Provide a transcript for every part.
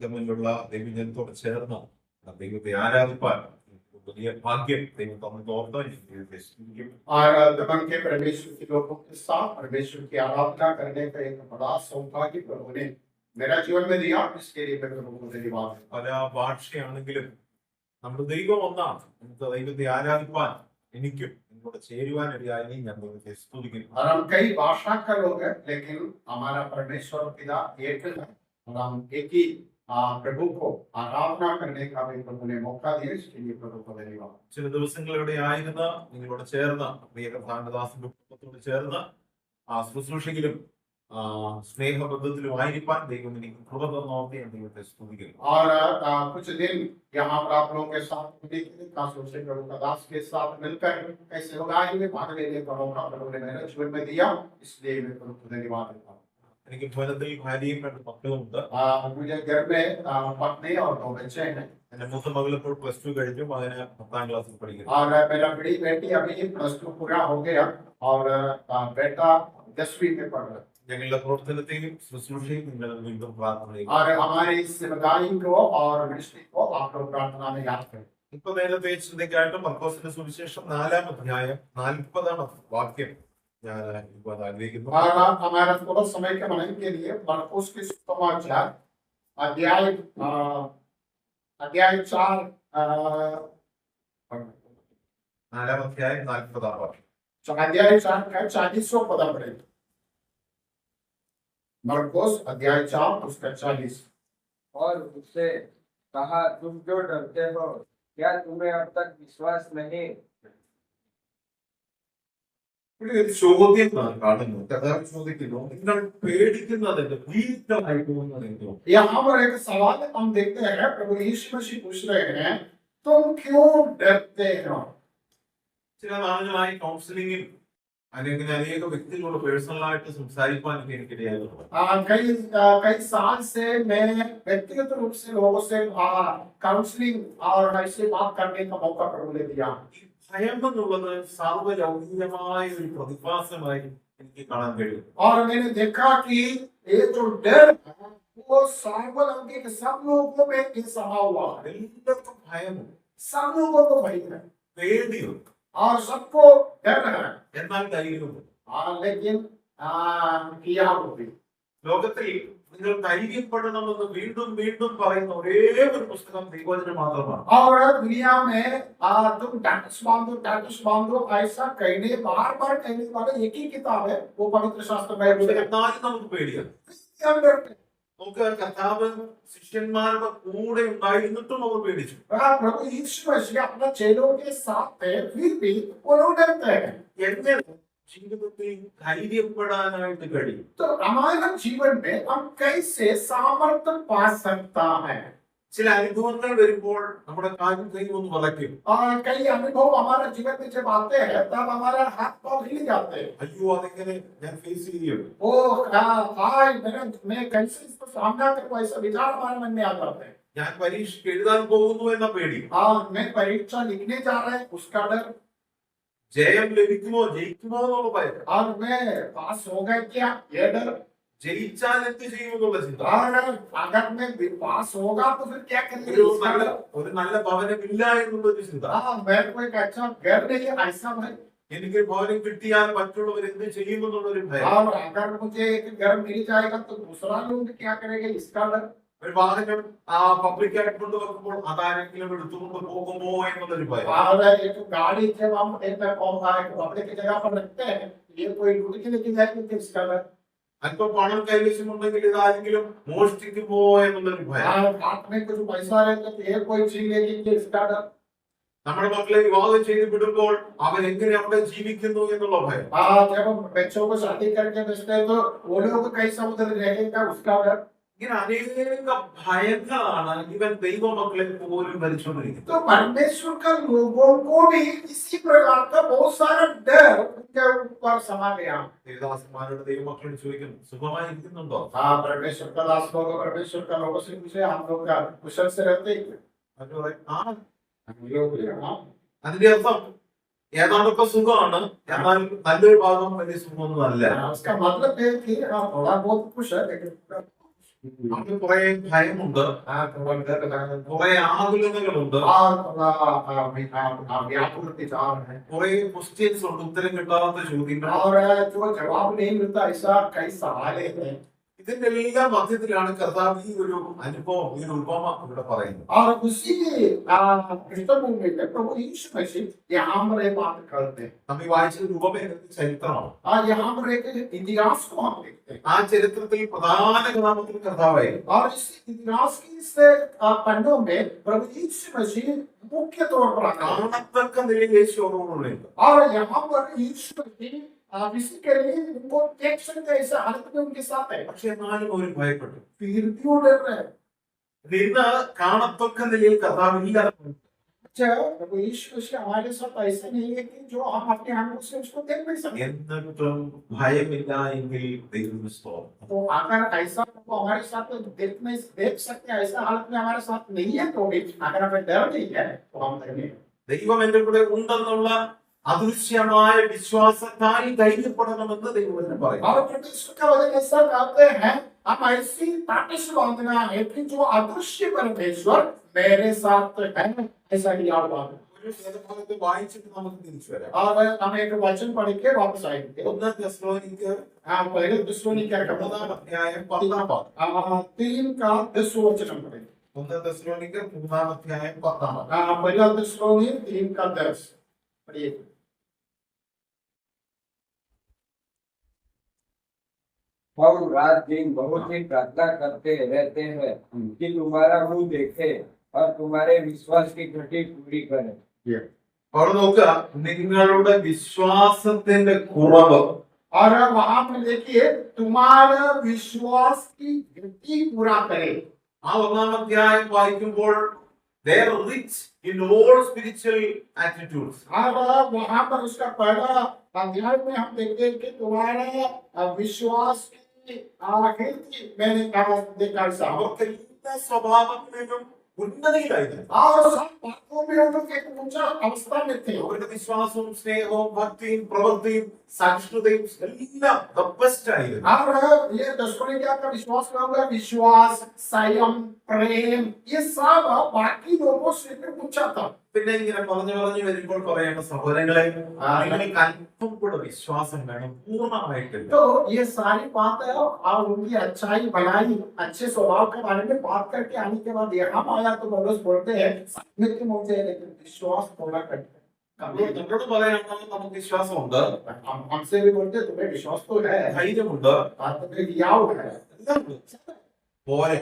തമ്മിലുള്ള ദൈവജനത്തോട് ചേർന്ന് ദൈവത്തെ ആരാധിപ്പാൻ വലിയ ഭാഗ്യം ദൈവം തമ്മിൽ ഓർത്താൻ दमन के परमेश्वर के लोगों के साथ परमेश्वर की आराधना करने का एक बड़ा सौभाग्य प्रभु ने मेरा जीवन में दिया। इसके लिए मैं प्रभु को धन्यवाद। പല ഭാഷയാണെങ്കിലും നമ്മുടെ ദൈവം ഒന്നാണ്. നമുക്ക് ദൈവത്തെ ആരാധിപ്പാൻ എനിക്കും നിങ്ങളോട് ചേരുവാനിടയായി ഞാൻ ദൈവത്തെ സ്തുതിക്കുന്നു. और हम कई भाषा का लोग हैं, लेकिन हमारा परमेश्वर पिता एक है और हम एक ही प्रभु को आराधना करने का भी प्रभु ने मौका दिया। इसके लिए प्रभु को धन्यवाद। ചില ദിവസങ്ങൾ ഇവിടെ ആയിരുന്ന നിങ്ങളോട് ചേർന്ന പ്രിയ കർത്താവിന്റെ കുടുംബത്തോട് ചേർന്ന് ശുശ്രൂഷയിലും സ്നേഹബന്ധത്തിലുമായിരിക്കാൻ ദൈവം എനിക്ക് കൃപ തന്നോർത്ത് ഞാൻ ദൈവത്തെ സ്തുതിക്കുന്നു. और कुछ दिन यहाँ पर आप लोगों के साथ प्रभु का दास के साथ मिलकर ऐसे लोग में भाग लेने का मौका प्रभु ने मेरे जीवन में दिया। इसलिए मैं प्रभु को धन्यवाद देता हूँ। എനിക്ക് ഭവനത്തിൽ ഭാര്യയും രണ്ട് മക്കളുമുണ്ട്. मुझे घर में पत्नी और 2 बच्चे हैं। എന്റെ മൂത്ത മകൾ ഇപ്പോൾ +2 കഴിഞ്ഞു, മകന് 10ാം ക്ലാസ്സിൽ പഠിക്കുന്നു. और मेरा बड़ी बेटी अभी +2 पूरा हो गया और बेटा 10वीं में पढ़ रहा है। ഞങ്ങളുടെ പ്രവർത്തനത്തെയും ശുശ്രൂഷയും നിങ്ങൾ വീണ്ടും പ്രാർത്ഥനയും और हमारी सेवकाई को और मिनिस्ट्री को आप लोग प्रार्थना में याद करें। ഇപ്പൊ നേരത്തെ ചിന്തയ്ക്കായിട്ട് മർക്കോസിന്റെ സുവിശേഷം 4-ാം അധ്യായം 40-ാം വാക്യം ഞാൻ ആഗ്രഹിക്കുന്നു. हमारा थोड़ा समय के मनन के लिए मरकुस के सुसमाचार अध्याय 4 4-ാം അധ്യായം 40-ാം വാക്യം. अध्याय 4 का 40वां पद पढ़ेंगे। मरकुस अध्याय 4 उसका 40। और उससे कहा, तुम जो डरते हो, क्या तुम्हें अब तक विश्वास नहीं? ഇവിടെ ഒരു ചോദ്യം കാണുന്നു. കർത്താവ് ചോദിക്കുന്നു, നിങ്ങൾ പേടിക്കുന്നതിന്റെ ഭീതമായി തോന്നുന്നതെന്തോ? यहाँ पर एक सवाल हम देखते हैं, प्रभु यीशु मसीह पूछ रहे हैं, तुम क्यों डरते हो? ചില നാളുകളായി കൗൺസിലിംഗിൽ അല്ലെങ്കിൽ അനേക വ്യക്തികളോട് പേഴ്സണലായിട്ട് സംസാരിക്കാൻ എനിക്കിടയായിരുന്നു. कई साल से मैं व्यक्तिगत रूप से लोगों से काउंसलिंग और ऐसे बात करने का मौका प्रभु ने दिया। ഭയം എന്നുള്ളത് സാർവലൗകികമായ ഒരു പ്രതിഭാസമായി എനിക്ക് കാണാൻ കഴിയും. और मैंने देखा कि ये जो डर है वो सार्वलौकिक सब लोगों में ये समा हुआ है। എല്ലാവർക്കും ഭയമുണ്ട്, सब लोगों को भय है പേടിയുണ്ട്, और सबको डर है। എന്നാൽ ധൈര്യമുണ്ട്. लेकिन किया होगी ലോകത്തിൽ നിങ്ങൾ ധൈര്യപ്പെടണമെന്ന് വീണ്ടും വീണ്ടും പറയുന്ന ഒരേ ഒരു പുസ്തകം ദൈവവചനം മാത്രമാണ്. और दुनिया में तुम टाटस बांधो ऐसा कहने बार बार कहने वाला एक ही किताब है, वो पवित्र शास्त्र बाइबल है। എന്നാലും നമുക്ക് പേടിയാണ്. നമുക്ക് കർത്താവ് ശിഷ്യന്മാരുടെ കൂടെ ഉണ്ടായിരുന്നിട്ടും അവർ പേടിച്ചു. प्रभु यीशु मसीह अपने चेलों के साथ थे, फिर भी वो लोग डरते हैं। എങ്ങനെ ജീവിതത്തിൽ ധൈര്യപ്പെടാനായിട്ട് കഴിയും? तो हमारे जीवन में हम कैसे सामर्थ्य पा सकता है? ചില അനുഭവങ്ങൾ വരുമ്പോൾ നമ്മുടെ കാലും കൈയും ഒന്ന് വളയ്ക്കും. कई अनुभव हमारे जीवन में जब आते हैं तब हमारा हाथ पांव हिल जाते हैं। അയ്യോ അതെങ്ങനെ ഞാൻ ഫേസ് ചെയ്യും? ओ हाय मैं कैसे इसको सामना करूं, ऐसा विचार हमारे मन में आ जाते हैं। ഞാൻ പരീക്ഷയ്ക്ക് എഴുതാൻ പോകുന്നു എന്ന പേടി, मैं परीक्षा लिखने जा रहा है उसका डर, ജയം ലഭിക്കുമോ ജയിക്കുമോ എന്നുള്ള ഭയം, और मैं पास हो गया क्या ये डर, ജയിച്ചാൽ എന്ത് ചെയ്യുമെന്നുള്ള ചിന്ത, और अगर मैं पास होगा तो फिर क्या करेंगे उसका डर, ഒരു നല്ല ഭവനമില്ല എന്നുള്ളൊരു ചിന്ത, मेरे को एक अच्छा घर नहीं है ऐसा भय, എനിക്ക് ഭവനം കിട്ടിയാൽ മറ്റുള്ളവർ എന്ത് ചെയ്യുമെന്നുള്ളൊരു ഭയം, और अगर मुझे एक घर मिल जाएगा तो दूसरा लोग क्या करेंगे इसका डर, ഒരു വാഹനം പബ്ലിക്കായിട്ട് കൊണ്ടുവെക്കുമ്പോൾ അതാരെങ്കിലും എടുത്തുകൊണ്ട് പോകുമോ എന്നുള്ളൊരു ഭയം, और एक गाड़ी जब हम एक पब्लिक की जगह पर रखते हैं ये कोई लूट के लेके जाएंगे तो इसका डर, അല്പം പണം കൈവശമുണ്ടെങ്കിൽ ഇതാരെങ്കിലും മോഷ്ടിക്കുമോ എന്നുള്ളൊരു ഭയം, हाथ में कुछ पैसा रहता तो ये कोई छीन लेंगे इसका डर, നമ്മുടെ മക്കളെ വിവാഹം ചെയ്ത് വിടുമ്പോൾ അവരെങ്ങനെ അവിടെ ജീവിക്കുന്നു എന്നുള്ള ഭയം, जब हम बच्चों को शादी करके भेजते हैं तो वो लोग कैसा उधर रहेगा उसका डर। ഇങ്ങനെ अनेक ഭയങ്ങളാണ് ഇവൻ ദൈവമക്കളെ പോലും ഭരിച്ചുകൊണ്ടിരിക്കുന്നത്. तो परमेश्वर का लोगों को भी इसी प्रकार का बहुत सारा डर उनके ऊपर समा गया। ദേവദാസന്മാരുടെ ദൈവമക്കളോട് ചോദിക്കുന്നു, സുഖമായിരിക്കുന്നുണ്ടോ? परमेश्वर का दास लोग परमेश्वर का लोगों से पूछे हम लोग का कुशल से रहते हैं? അവര് പറയും, ആ. हम लोग हाँ। അതിന്റെ അർത്ഥം ഏതാണ്ടൊക്കെ സുഖമാണ്, എന്നാൽ നല്ലൊരു ഭാഗം വലിയ സുഖമൊന്നും അല്ല. उसका मतलब है कि थोड़ा बहुत कुछ है लेकिन നമുക്ക് കുറെ ഭയമുണ്ട്, थोड़ा डर लगा है കുറെ ആകുലതകളുണ്ട്, और थोड़ा व्याकुलता जा रहा है കുറെ ക്വസ്റ്റ്യൻസ് ഉണ്ട്, ഉത്തരം കിട്ടാത്ത ചോദ്യങ്ങൾ. और जो जवाब नहीं मिलता ऐसा कई सवाल है ഇതിന്റെ എല്ലാം മധ്യത്തിലാണ് കർത്താവ് ഈ ഒരു അനുഭവം, ഈ ഒരു ഉപമ ഇവിടെ പറയുന്നത്. और उसी पृष्ठभूमि में प्रभु यीशु मसीह यहाँ पर एक बात करते हैं നമ്മൾ ഈ വായിച്ച ഒരു ഉപമയുടെ ചരിത്രമാണ്. और यहाँ पर एक इतिहास को हम देखते हैं ആ ചരിത്രത്തിൽ പ്രധാന കഥാപാത്രം കർത്താവായിരുന്നു. और इस इतिहास की से पन्नों में प्रभु यीशु मसीह मुख्य तौर पर आता है കാണത്തക്ക നിലയിൽ യേശു അവരോടുണ്ട്. और यहाँ पर यीशु मसीह फिजिकली उनको देख सकते हैं ऐसा हालत में उनके साथ है പക്ഷെ എന്നാലും അവർ ഭയപ്പെട്ടു. फिर भी वो डर रहे हैं ഇന്ന് കാണത്തക്ക നിലയിൽ കർത്താവ് ഇല്ലാതെ अच्छा प्रभु यीशु मसीह हमारे साथ ऐसा नहीं है कि जो हम अपने आंखों से उसको देख नहीं सकते എന്നിട്ടും ഭയമില്ല എങ്കിൽ ദൈവം സ്തോത്രം. तो अगर ऐसा वो हमारे साथ देख सकते हैं ऐसा हालत में हमारे साथ नहीं है तो भी अगर हमें डर नहीं है तो हम नहीं ദൈവം എന്റെ കൂടെ ഉണ്ടെന്നുള്ള അദൃശ്യമായ വിശ്വാസത്താൽ ധൈര്യപ്പെടണമെന്ന് ദൈവവചനം പറയുന്നു. और परमेश्वर का वचन ऐसा कहते हैं हम ऐसी ताकत से बांधना है कि जो अदृश्य परमेश्वर मेरे साथ है ऐसा ही आप बांधो ഒരു വേദഭാഗത്ത് വായിച്ചിട്ട് നമുക്ക് തിരിച്ചു വരാം. और हम एक वचन पढ़ के वापस आएंगे ഒന്ന് തെസ്സലോനിക്കർ पहले दुश्मनी क्या करता 3-ാം അധ്യായം 10-ാം വാക്യം. 3 का 10 वचन पढ़ेंगे ഒന്ന് തെസ്സലോനിക്കർ 3-ാം അധ്യായം 10-ാം വാക്യം. पहला दुश्मनी 3 का 10 पढ़िए हम रात दिन बहुत ही प्रार्थना करते रहते हैं कि तुम्हारा मुंह देखे और तुम्हारे विश्वास की घटी पूरी करे। അവിടെ നോക്കുക, നിങ്ങളുടെ വിശ്വാസത്തിന്റെ കുറവ് और वहां पर देखिए तुम्हारा विश्वास की गति पूरा करे ആ 1-ാം അധ്യായം വായിക്കുമ്പോൾ they are rich in all spiritual attitudes. और वहां पर उसका पहला अध्याय में हम देखते हैं कि तुम्हारा विश्वास की आकृति मैंने कहा देखा साहब അവർക്ക് എല്ലാ സ്വഭാവങ്ങളിലും ഉന്നതിയിലായിരുന്നു. और सब बातों में हम लोग एक ऊंचा अवस्था में थे അവരുടെ വിശ്വാസവും സ്നേഹവും ഭക്തിയും പ്രവൃത്തിയും സഹിഷ്ണുതയും എല്ലാം the best ആയിരുന്നു. और ये दशमलव का विश्वास का होगा विश्वास संयम प्रेम ये सब बाकी लोगों से भी ऊंचा था പിന്നെ ഇങ്ങനെ പറഞ്ഞു വരുമ്പോൾ പറയേണ്ട സഹോദരങ്ങളെ, നിങ്ങൾക്ക് അല്പം കൂടെ വിശ്വാസം വേണം, പൂർണ്ണമായിട്ടില്ല. तो ये सारी बातें और उनकी अच्छाई भलाई अच्छे स्वभाव के बारे में बात करके आने के बाद यहाँ आया तो पौलुस बोलते हैं मित्र मुझे लेकिन विश्वास थोड़ा कट നമ്മളോട് പറയാനുള്ള നമുക്ക് विश्वासമുണ്ട്, हमसे भी बोलते तुम्हें विश्वास तो है ധൈര്യമുണ്ട്, बात में दिया है എല്ലാം ഉണ്ട്. പോരെ,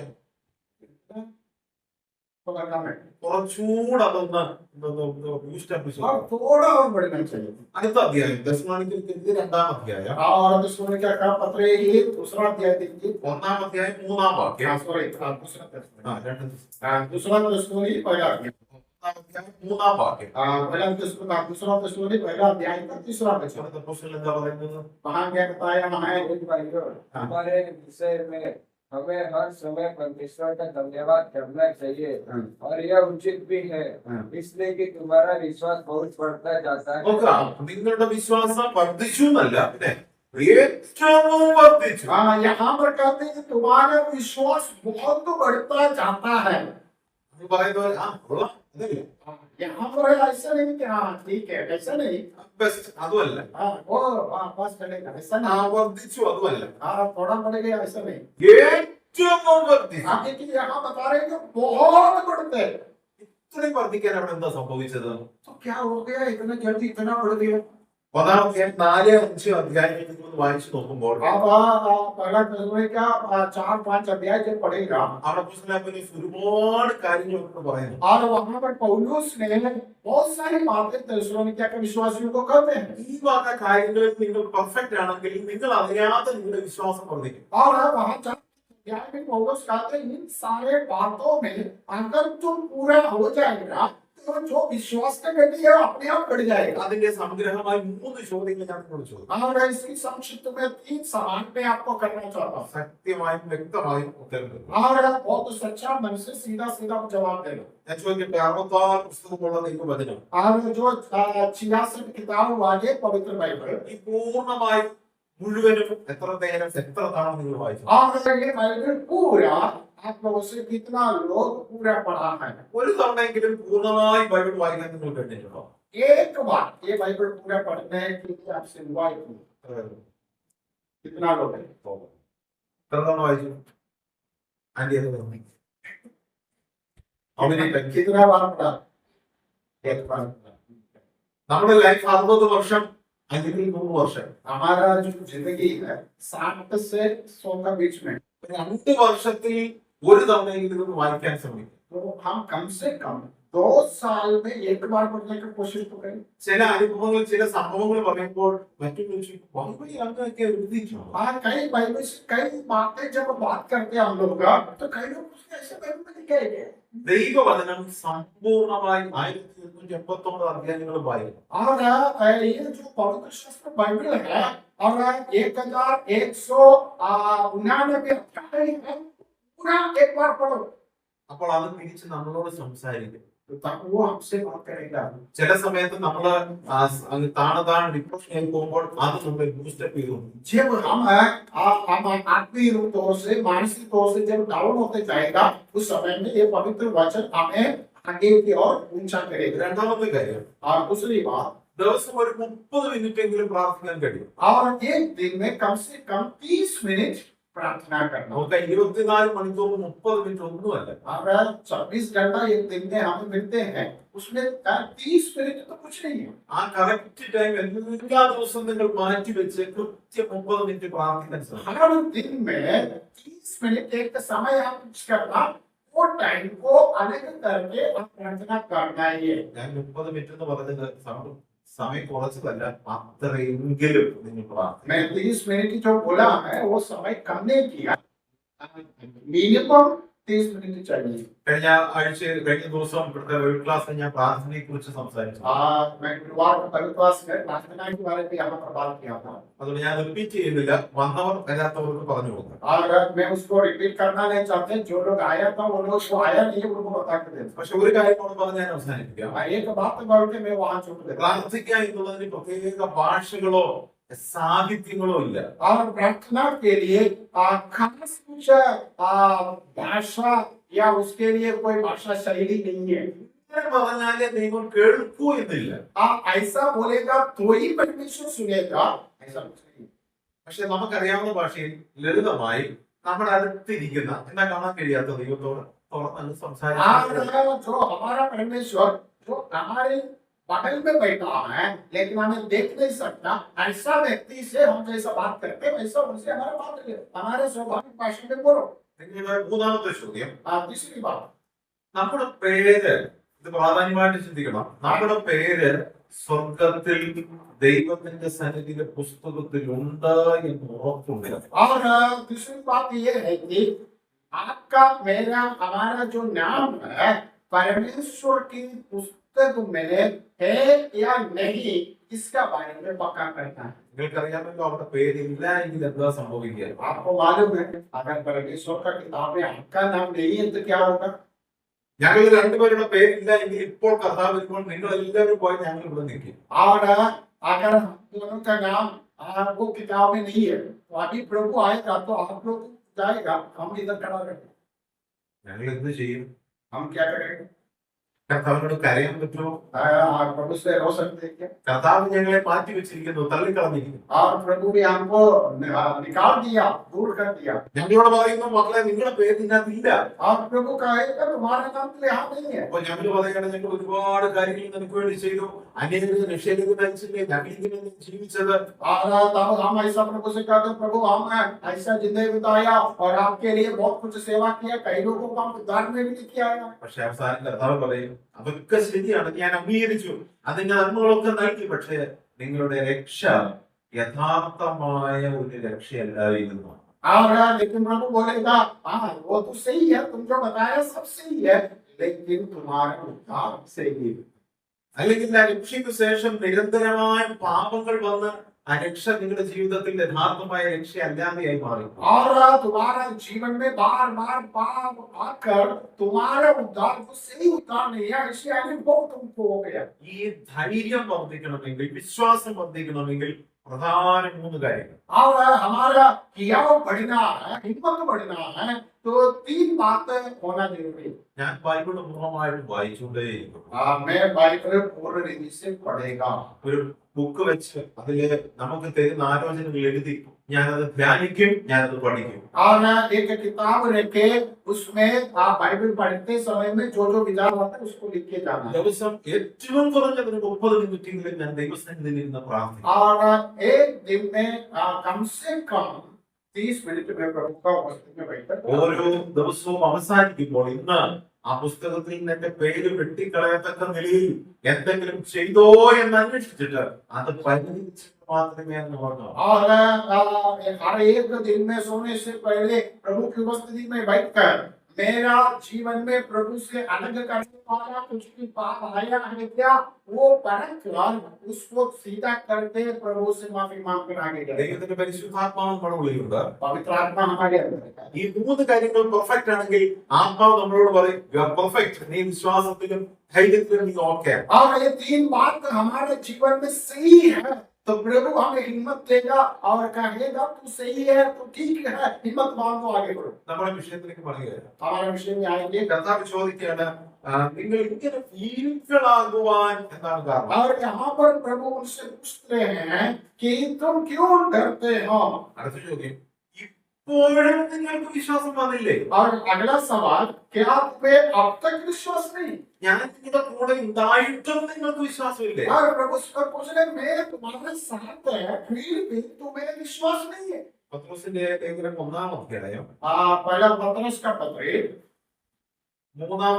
थोड़ा कम है കുറച്ചുകൂടെ അതൊന്ന് boost up ചെയ്യണം. और थोड़ा और बढ़ना चाहिए അടുത്ത അധ്യായം തെസ്സലോനിക്കർക്ക് 2-ാം അധ്യായം और दुश्मन क्या कहा पत्र ये दूसरा अध्याय देखिए 1-ാം അധ്യായം 3-ാം വാക്യം. सॉरी दूसरा दुश्मनी पहला अध्याय 1-ാം അധ്യായം 3-ാം വാക്യം. पहला दूसरा दुश्मनी पहला अध्याय का तीसरा वचन അവിടെ അപ്പോസ്തലൻ എന്താ പറയുന്നത്? वहां क्या बताया है भाइयों, हमारे विषय में हमें हर समय परमेश्वर का धन्यवाद करना चाहिए और यह उचित भी है, इसलिए कि तुम्हारा विश्वास बहुत बढ़ता जाता है। നോക്കുക, നിങ്ങളുടെ വിശ്വാസം വർദ്ധിച്ചു എന്നല്ല, പിന്നെ ഏറ്റവും വർദ്ധിച്ചു. हाँ यहाँ पर कहते हैं कि तुम्हारा विश्वास बहुत बढ़ता जाता है അത് പറയുന്നത് കൊള്ളാം, അതല്ലേ यहाँ पर ऐसा नहीं कि हाँ ठीक है ऐसा नहीं ബെസ്റ്റ്, അതുമല്ല. हाँ वो बस चलेगा ऐसा ആ नहीं വർദ്ധിച്ചു, അതുമല്ല. हाँ थोड़ा बढ़ेगा ऐसा नहीं ഏറ്റവും വർദ്ധിച്ചു. आप देखिए यहाँ बता रहे हैं कि बहुत बढ़ते हैं ഇത്രയും വർദ്ധിക്കാൻ അവിടെ എന്താ സംഭവിച്ചത്? तो क्या हो गया इतना जल्दी इतना बढ़ गया 1-ാം അധ്യായം 4-5 അധ്യായങ്ങൾ നിങ്ങൾ വായിച്ചു നോക്കുമ്പോൾ अब पहला दशमलव का 4-5 अध्याय जब पढ़ेगा അവിടെ അപ്പോസ്തലൻ പൗലോസ് ഒരുപാട് കാര്യങ്ങളൊക്കെ പറയുന്നു. और वहां पर पौलुस ने बहुत सारी बातें थेसलोनिकिया के विश्वासियों को कहते हैं ഈ വക കാര്യങ്ങളിൽ നിങ്ങൾ പെർഫെക്റ്റ് ആണെങ്കിൽ നിങ്ങൾ അറിയാതെ നിങ്ങളുടെ വിശ്വാസം വർദ്ധിക്കും. और वहां अध्याय में पौलुस कहते हैं इन सारे बातों में अगर तुम पूरा हो जाएगा तो जो विश्वास का गति है अपने आप बढ़ जाएगा അതിന്റെ സംഗ്രഹമായി 3 ചോദ്യങ്ങൾ ഞാൻ നിങ്ങളോട് ചോദിക്കും. और इसकी संक्षिप्त में 3 सवाल मैं आपको करना चाहता हूँ സത്യമായും വ്യക്തമായും ഉത്തരം തരും. और बहुत सच्चा मन से सीधा सीधा जवाब देना ഞാൻ ചോദിക്കട്ടെ, 66 പുസ്തകമുള്ള ദൈവവചനം और जो 66 किताब वाले पवित्र बाइबल ഈ പൂർണ്ണമായി മുഴുവനും എത്ര നേരം എത്ര തവണ നിങ്ങൾ വായിച്ചു? और ये बाइबल पूरा आप लोगों से कितना लोग पूरा पढ़ा है? ഒരു തവണയെങ്കിലും പൂർണ്ണമായി ബൈബിൾ വായിക്കാൻ നിങ്ങൾ കഴിഞ്ഞിട്ടുണ്ടോ? एक बार ये बाइबल पूरा पढ़ने के लिए आपसे इनवाइट हूँ। कितना लोग हैं? എത്ര തവണ വായിച്ചു? ആന്റി എന്ന് പറഞ്ഞു. कितना बार पढ़ा? एक बार। നമ്മുടെ ലൈഫ് 60 വർഷം അല്ലെങ്കിൽ 100 വർഷം. हमारा जो जिंदगी है 60 से 100 के बीच में, 2 വർഷത്തിൽ ഒരു തവണയെങ്കിലും ഇത് വായിക്കാൻ ശ്രമിക്കും. तो हम कम से कम 2 साल में एक बार पढ़ने की कोशिश तो करें। ചില അനുഭവങ്ങൾ ചില സംഭവങ്ങൾ പറയുമ്പോൾ മറ്റു ബൈബിളിൽ അങ്ങനെയൊക്കെ എഴുതിയിട്ടുണ്ടോ? हाँ, कई बाइबल से कई बातें जब बात करते हैं हम लोग का, तो कई लोग उसके ऐसे बाइबल में लिखे हैं। ദൈവവചനം സമ്പൂർണമായി 1889 അധ്യായങ്ങൾ വായിക്കും. और ये जो पवित्र शास्त्र बाइबल है, और 1199 अध्याय है, पूरा एक बार पढ़ो, അപ്പോൾ അത് തിരിച്ച് നമ്മളോട് സംസാരിക്കും. तो तब वो हमसे बात करेगा। ചില സമയത്ത് നമ്മൾ താണ ഡിപ്രഷനിൽ പോകുമ്പോൾ അത് നമ്മളെ ബൂസ്റ്റപ്പ് ചെയ്തു. जब हम आत्मीय रूप से मानसिक तौर से जब डाउन होते जाएगा, उस समय में ये पवित्र वचन हमें आगे की ओर ऊंचा करेगा। രണ്ടാമത്തെ കാര്യം, और दूसरी बात, ദിവസം ഒരു 30 മിനിറ്റെങ്കിലും പ്രാർത്ഥിക്കാൻ കഴിയും. और एक दिन में कम से कम 30 मिनट प्रार्थना करना। നമുക്ക് 24 മണിക്കൂർ 30 മിനിറ്റ് ഒന്നുമല്ല. और 24 घंटा एक दिन में हमें मिलते हैं, उसमें 30 मिनट तो कुछ नहीं है। ആ കറക്റ്റ് ടൈം എല്ലാ ദിവസവും നിങ്ങൾ മാറ്റി വെച്ച് കൃത്യം 30 മിനിറ്റ് പ്രാർത്ഥിക്കാൻ ശ്രമിക്കും. हर दिन में 30 मिनट एक समय आप कुछ करना, वो टाइम को अलग करके आप प्रार्थना करना ही है। ഞാൻ 30 मिनिറ്റ് എന്ന് പറഞ്ഞത് സമയം കുറച്ചതല്ല, അത്രയെങ്കിലും നിങ്ങൾ പ്രാർത്ഥിക്കും. मैं 30 मिनट की जो बोला है वो समय कम नहीं किया, मिनिमम 30 मिनट चाहिए। കഴിഞ്ഞ ദിവസം ഇവിടുത്തെ ഒരു ക്ലാസ്സിൽ ഞാൻ പ്രാർത്ഥനയെ കുറിച്ച് സംസാരിച്ചു. मैं गुरुवार को पवित्र क्लास में प्रार्थना के बारे में यहाँ पर बात किया था, അതുകൊണ്ട് ഞാൻ റിപ്പീറ്റ് ചെയ്യുന്നില്ല, വന്നവർ വരാത്തവർക്ക് പറഞ്ഞു കൊടുക്കാം. और मैं उसको रिपीट करना नहीं चाहते। जो लोग आया था वो लोग जो आया नहीं उनको बता के देते। പക്ഷെ ഒരു കാര്യം കൂടെ പറഞ്ഞ് ഞാൻ അവസാനിപ്പിക്കാം. एक बात बोल के मैं वहां छूट गया। പ്രാർത്ഥിക്കുക എന്നുള്ളതിന് പ്രത്യേക ഭാഷകളോ സാഹിത്യങ്ങളോ ഇല്ല. और प्रार्थना के लिए खास कुछ भाषा या उसके लिए कोई भाषा शैली नहीं है। ഇങ്ങനെ പറഞ്ഞാലേ ദൈവം കേൾക്കൂ എന്നില്ല. ऐसा बोलेगा तो ही परमेश्वर सुनेगा, ऐसा कुछ नहीं। പക്ഷെ നമുക്കറിയാവുന്ന ഭാഷയിൽ ലളിതമായി നമ്മുടെ അടുത്തിരിക്കുന്ന എന്നാ കാണാൻ കഴിയാത്ത ദൈവത്തോട് തുറന്നു സംസാരിക്കാൻ जो हमारा परमेश्वर जो हमारे बगल में बैठा है लेकिन हमें देख नहीं सकता, ऐसा व्यक्ति से हम जैसा बात करते हैं वैसा उनसे हमारा बात करें। हमारे स्वाभाविक भाषा में बोलो। നിങ്ങളുടെ മൂന്നാമത്തെ ചോദ്യം, तीसरी बात, നമ്മുടെ പേര്, ഇത് പ്രാധാന്യമായിട്ട് ചിന്തിക്കണം. നമ്മുടെ പേര് സ്വർഗത്തിൽ ദൈവത്തിന്റെ സന്നിധിയിലെ പുസ്തകത്തിൽ ഉണ്ട് എന്ന് ഉറപ്പുണ്ട്. और दूसरी बात ये है कि आपका मेरा हमारा जो नाम है परमेश्वर की पुस्तक में है या नहीं, इसका बारे में पक्का करना है। നിങ്ങൾക്കറിയാമല്ലോ അവിടെ പേരില്ല എങ്കിൽ എന്താ സംഭവിക്കുക? आपको मालूम है अगर परमेश्वर का किताब में आपका नाम नहीं है तो क्या होगा? ഞങ്ങൾ രണ്ടുപേരുടെ പേരില്ല എങ്കിൽ ഇപ്പോൾ കർത്താവ് വരുമ്പോൾ നിങ്ങൾ എല്ലാവരും പോയി ഞങ്ങൾ ഇവിടെ നിൽക്കും. और अगर हम दोनों का नाम आपको किताब में नहीं है तो अभी प्रभु आएगा तो आप लोग जाएगा, हम इधर खड़ा रहेंगे। ഞങ്ങൾ എന്ത് ചെയ്യും? हम क्या करेंगे? കർത്താവിനോട് കരയാൻ പറ്റുമോ? प्रभु से रो सकते हैं क्या? കർത്താവ് ഞങ്ങളെ മാറ്റി വെച്ചിരിക്കുന്നു, തള്ളിക്കളഞ്ഞിരിക്കുന്നു. और प्रभु ने हमको निकाल दिया, दूर कर दिया। ഞങ്ങളോട് പറയുന്നു, മക്കളെ നിങ്ങളുടെ പേര് ഇതിനകത്തില്ല. और प्रभु कहेगा तुम्हारा नाम तो यहाँ नहीं है। അപ്പൊ ഞങ്ങൾ പറയുകയാണ്, ഞങ്ങൾ ഒരുപാട് കാര്യങ്ങൾ നിനക്ക് വേണ്ടി ചെയ്തു, അന്യർക്ക് രക്ഷയിലേക്ക് നയിച്ചില്ലേ, ഞങ്ങളിങ്ങനെ ജീവിച്ചത്. और तब हम ऐसा प्रभु से कहते हैं, प्रभु हम ऐसा जिंदगी बिताया और आपके लिए बहुत कुछ सेवा किया, कई लोगों को हम उद्धार में भी किया है। പക്ഷെ അവസാനം കർത്താവ് പറയും, അതൊക്കെ ശരിയാണ്, ഞാൻ അംഗീകരിച്ചു, അതിന്റെ നന്മകളൊക്കെ നൽകി, പക്ഷെ നിങ്ങളുടെ രക്ഷ യഥാർത്ഥമായ ഒരു രക്ഷയല്ലായിരുന്നു. और लेकिन प्रभु बोलेगा हाँ वो तो सही है, तुम जो बताया सब सही है, लेकिन तुम्हारा उद्धार सही है। അല്ലെങ്കിൽ ആ രക്ഷയ്ക്ക് ശേഷം നിരന്തരമായ പാപങ്ങൾ വന്ന് ആ രക്ഷ നിങ്ങളുടെ ജീവിതത്തിൽ യഥാർത്ഥമായ രക്ഷ അല്ലാതെയായി മാറി. और तुम्हारा जीवन में बार बार पाप आकर तुम्हारा उद्धार को सही उद्धार नहीं है, इसलिए अनुभव तुमको हो गया। ഈ ധൈര്യം വർദ്ധിക്കണമെങ്കിൽ, വിശ്വാസം വർദ്ധിക്കണമെങ്കിൽ പ്രധാന 3 കാര്യങ്ങൾ. और हमारा कियाव बढ़ना है, हिम्मत बढ़ना है, तो 3 बातें होना जरूरी है। ഞാൻ ബൈബിൾ പൂർണ്ണമായിട്ടും വായിച്ചുകൊണ്ടേയിരിക്കും. मैं बाइबल पूर्ण रीति से पढ़ेगा। ഒരു ബുക്ക് വെച്ച് അതില് നമുക്ക് തരുന്ന ആലോചനകൾ എഴുതി ഞാനത് ധ്യാനിക്കും, ഞാനത് പഠിക്കും. और एक किताब रखे, उसमें आप बाइबल पढ़ते समय में जो जो विचार आता है उसको लिख के जाना है। ദിവസം ഏറ്റവും കുറഞ്ഞത് ഒരു 30 മിനിറ്റെങ്കിലും ഞാൻ ദൈവസന്നിധിയിൽ ഇരുന്ന് പ്രാർത്ഥിക്കും. और एक दिन में कम से कम 30 मिनट में प्रभु का उपस्थिति में बैठकर ഓരോ ദിവസവും അവസാനിക്കുമ്പോൾ ഇന്ന് ആ പുസ്തകത്തിൽ നിന്ന് എന്റെ പേര് വെട്ടിക്കളയത്തക്ക നിലയിൽ എന്തെങ്കിലും ചെയ്തോ എന്ന് അന്വേഷിച്ചിട്ട് അത് പരിഹരിച്ചിട്ട് മാത്രമേ എന്ന് പറഞ്ഞു. और हर एक दिन में सोने से पहले प्रभु की उपस्थिति में बैठकर मेरा जीवन में प्रभु से अलग करने वाला कुछ भी पाप आया है क्या, वो परख कर उसको सीधा करते प्रभु से माफी मांग कर आगे बढ़े। ദൈവത്തിന്റെ പരിശുദ്ധാത്മാവ് നമ്മുടെ ഉള്ളിലുണ്ട്. पवित्र आत्मा हमारे अंदर है। ഈ 3 കാര്യങ്ങൾ പെർഫെക്റ്റ് ആണെങ്കിൽ ആത്മാവ് നമ്മളോട് പറയും യു ആർ പെർഫെക്റ്റ്, നീ വിശ്വാസത്തിലും ധൈര്യത്തിലും നീ ഓക്കെ. और ये 3 बात हमारे जीवन में सही है तो प्रभु हमें हिम्मत देगा और कहेगा तू सही है, तू ठीक है, हिम्मत मांगो आगे बढ़ो। നമ്മുടെ വിഷയത്തിലേക്ക് പറയുകയാണ്. हमारे विषय में आएंगे കർത്താവ് ചോദിക്കുകയാണ് നിങ്ങൾ ഇങ്ങനെ ഫീലിംഗുകളാകുവാൻ എന്താണ് കാരണം? और यहाँ पर प्रभु उनसे पूछते हैं कि तुम क्यों डरते हो। അടുത്ത ചോദ്യം, ഇപ്പോഴും നിങ്ങൾക്ക് വിശ്വാസം വന്നില്ലേ? और अगला सवाल, क्या तुम्हें अब तक विश्वास नहीं। ഞാൻ നിങ്ങളുടെ കൂടെ ഉണ്ടായിട്ടും നിങ്ങൾക്ക് വിശ്വാസമില്ലേ? और प्रभु उस पर पूछ रहे मैं तुम्हारे साथ है फिर भी तुम्हें विश्वास नहीं है। പത്രോസിന്റെ ലേഖനം 1-ാം അധ്യായം पहला पत्रस का पत्र 3-ാം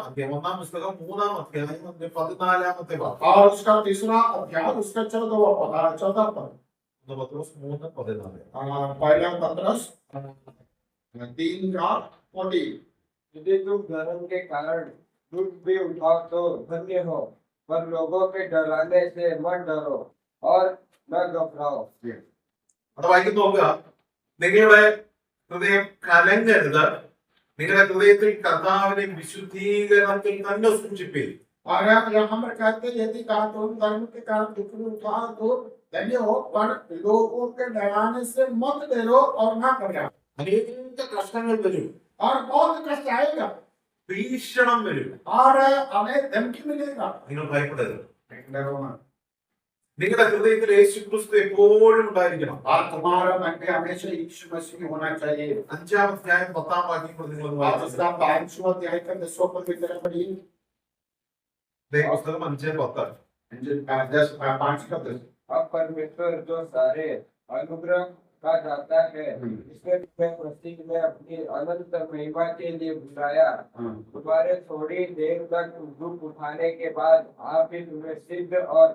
അധ്യായം 1-ാം പുസ്തകം 3-ാം അധ്യായം 14-ാമത്തെ വാക്യം. और उसका तीसरा अध्याय उसका 14वां पद। പത്രോസ് 3:14. पहला पत्रस 3:14। यदि तुम धर्म के कारण दुख भी उठाओ तो धन्य हो, पर लोगों के डराने से मत डरो और न घबराओ। അത് വായിക്കുന്നു നോക്കുക. നിങ്ങളുടെ ഹൃദയം കലങ്ങരുത്, നിങ്ങളുടെ ഹൃദയത്തിൽ കർത്താവിനെ വിശുദ്ധീകരണത്തിൽ തന്നെ സൂക്ഷിപ്പിൻ. और यहाँ पर कहते यदि कहा तुम धर्म के कारण दुख में उठाओ तो धन्य हो, पर लोगों के डराने से मत डरो और ना घबराओ। അനേക കഷ്ടങ്ങൾ വരും, और बहुत कष्ट आएगा ഭീഷണം വരും, और हमें धमकी मिलेगा। നിങ്ങൾ ഭയപ്പെടരുത്. डरो मत। നിങ്ങളുടെ ഹൃദയത്തിൽ യേശു ക്രിസ്തു എപ്പോഴും ഉണ്ടായിരിക്കണം. और तुम्हारा मन में हमेशा यीशु मसीह होना चाहिए। 5-ാം അധ്യായം 10-ാം വാക്യം കൂടി നിങ്ങൾ और വായിച്ചു. उसका 5वां अध्याय का 10वां पद की तरफ पढ़िए। പുസ്തകം 5:10. 5 का 10। अब परमेश्वर जो सारे अनुग्रह का दाता है, इसने तुम्हें मसीह में अपनी अनंत महिमा के लिए बुलाया। तुम्हारे थोड़ी देर तक दुख उठाने के बाद आप ही तुम्हें सिद्ध और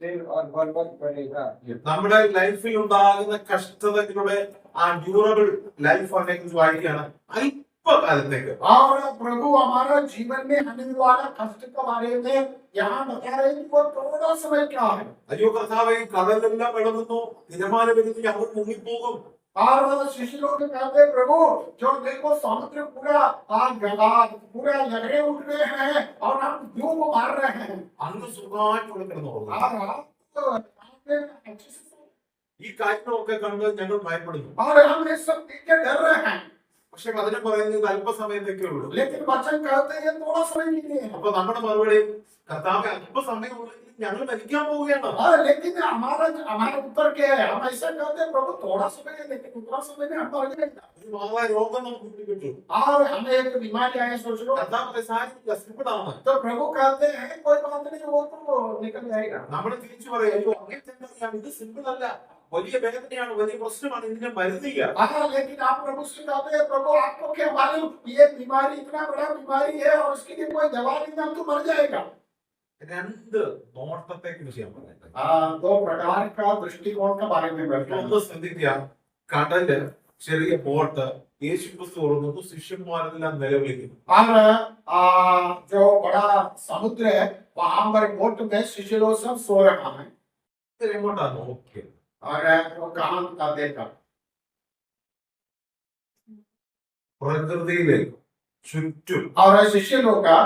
स्थिर और बलवंत करेगा। നമ്മുടെ ലൈഫിൽ ഉണ്ടാകുന്ന കഷ്ടതകളുടെ ആ ഡ്യൂറബിൾ ലൈഫ് ആണെങ്കിൽ വായിക്കുകയാണ് അല്പകാലത്തേക്ക്. और प्रभु हमारा जीवन में आने वाला कष्ट के बारे में यहाँ बता रहे हैं कि वो थोड़ा समय क्या है। അയ്യോ കർത്താവേ, കടലെല്ലാം ഇളകുന്നു, തിരമാല വരുന്നു, ഞങ്ങൾ മുങ്ങിപ്പോകും. और शिष्य लोग कहते प्रभु जो देखो समुद्र पूरा पूरा लहरें उठ रहे हैं और हम डूब मार रहे हैं। അങ്ങ് സുഖമായിട്ട് ഇവിടെ കിടന്നു പോകുന്നു. और आप तो अच्छे से ഈ കാര്യങ്ങളൊക്കെ കണ്ട് ഞങ്ങൾ ഭയപ്പെടുന്നു. और हम ये सब देख के डर रहे हैं। പക്ഷെ വചനം പറയുന്നത് അല്പസമയത്തേക്കേ ഉള്ളൂ. लेकिन वचन कहते हैं थोड़ा समय के लिए है। അപ്പൊ നമ്മുടെ മറുപടി കർത്താവേ അല്പസമയം ഉണ്ടെങ്കിൽ ഞങ്ങൾ മരിക്കാൻ പോവുകയാണ്. लेकिन हमारा उत्तर क्या है, हम ऐसा कहते हैं प्रभु थोड़ा समय है लेकिन उतना समय में हम मर जाएंगे। ഒരു മഹാ രോഗം നമുക്ക് പിടിപെട്ടു. और हमें एक बीमारी आया सोच लो, കർത്താവ് സാരി സിമ്പിളാണ്. तो प्रभु कहते हैं कोई बात नहीं, वो तो निकल जाएगा। നമ്മൾ തിരിച്ചു പറയും അയ്യോ അങ്ങനെ തന്നെ അറിയാം, ഇത് സിമ്പിൾ അല്ല, വലിയ വേദനയാണ്, വലിയ പ്രശ്നമാണ്, ഇതിനെ മരുന്നില്ല. हाँ, लेकिन आप प्रभु से कहते हैं प्रभु आपको क्या मालूम ये बीमारी इतना बड़ा बीमारी है और उसके लिए कोई दवा नहीं, हम तो मर जाएगा। രണ്ട് നോട്ടത്തെ കുറിച്ച് ഞാൻ പറയുന്നത്. दो प्रकार का दृष्टिकोण के बारे में बताएं। ഒന്ന് ശ്രദ്ധിക്കുക, കടല്, ചെറിയ ബോട്ട്, യേശു ക്രിസ്തു ഓർക്കുന്നു, ശിഷ്യന്മാരെല്ലാം നിലവിളിക്കുന്നു. और जो बड़ा समुद्र है वहां पर बोट में शिष्य लोग सब सो रहा है। എങ്ങോട്ടാണ് നോക്കിയത്? और वो कहां का देखा, പ്രകൃതിയിലേക്ക് ചുറ്റും और शिष्य लोग का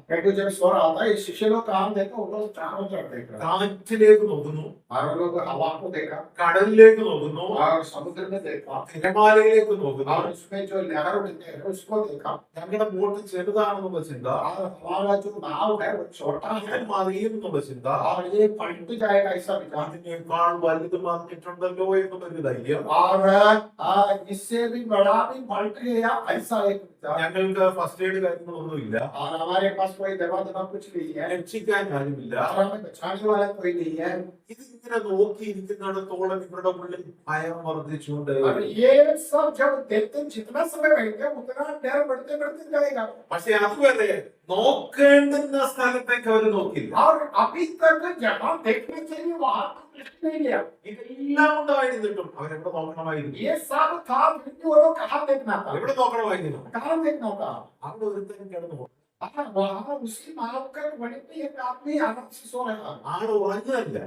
प्रभु जब सो रहा था, ये शिष्य लोग काम देखो, वो लोग चारों तरफ देख रहे थे। കാറ്റിലേക്ക് നോക്കുന്നു, और वो लोग हवा को देखा കടലിലേക്ക് നോക്കുന്നു, और समुद्र में देखा തിരമാലയിലേക്ക് നോക്കുന്നു. और उसमें जो लहर उठते हैं उसको देखा ഞങ്ങളുടെ ബോട്ട് ചെറുതാണെന്നുള്ള ചിന്ത, और हमारा जो नाव है वो छोटा है ഇത് മറിയുമെന്നുള്ള ചിന്ത, और ये पलट जाएगा ऐसा विचार। അതിനേക്കാൾ വലുത് വന്നിട്ടുണ്ടല്ലോ എന്നൊരു ധൈര്യം. और इससे भी बड़ा भी पलट गया ऐसा एक विचार। ഞങ്ങൾക്ക് ഫസ്റ്റ് എയ്ഡ് കാര്യങ്ങളൊന്നുമില്ല, और हमारे पास कोई दवा दवा कुछ नहीं है രക്ഷിക്കാൻ ആരുമില്ല. और हमें बचाने वाला कोई नहीं है। ഇതിങ്ങനെ നോക്കിയിരിക്കുന്നിടത്തോളം ഇവരുടെ ഉള്ളിൽ ഭയം വർദ്ധിച്ചുകൊണ്ട്, और ये सब जब देखते जितना समय बैठे उतना डर बढ़ते बढ़ते जाएगा। പക്ഷെ അതുവരെ നോക്കേണ്ടുന്ന സ്ഥലത്തേക്ക് അവർ നോക്കില്ല. और अभी तक जहाँ देखने चाहिए वहां तो दृष्टि नहीं गया। ഇതെല്ലാം ഉണ്ടായിരുന്നിട്ടും അവരെവിടെ നോക്കണമായിരുന്നു? ये सब था फिर भी वो लोग कहाँ देखना था, എവിടെ നോക്കണമായിരുന്നു? कहाँ देखना था। അവിടെ ഒരുത്തൻ കിടന്നു പോകും. वहां उसी मार्ग का वहीं पे एक आदमी आराम से सो रहा था। ആള് ഉറങ്ങുകയല്ല,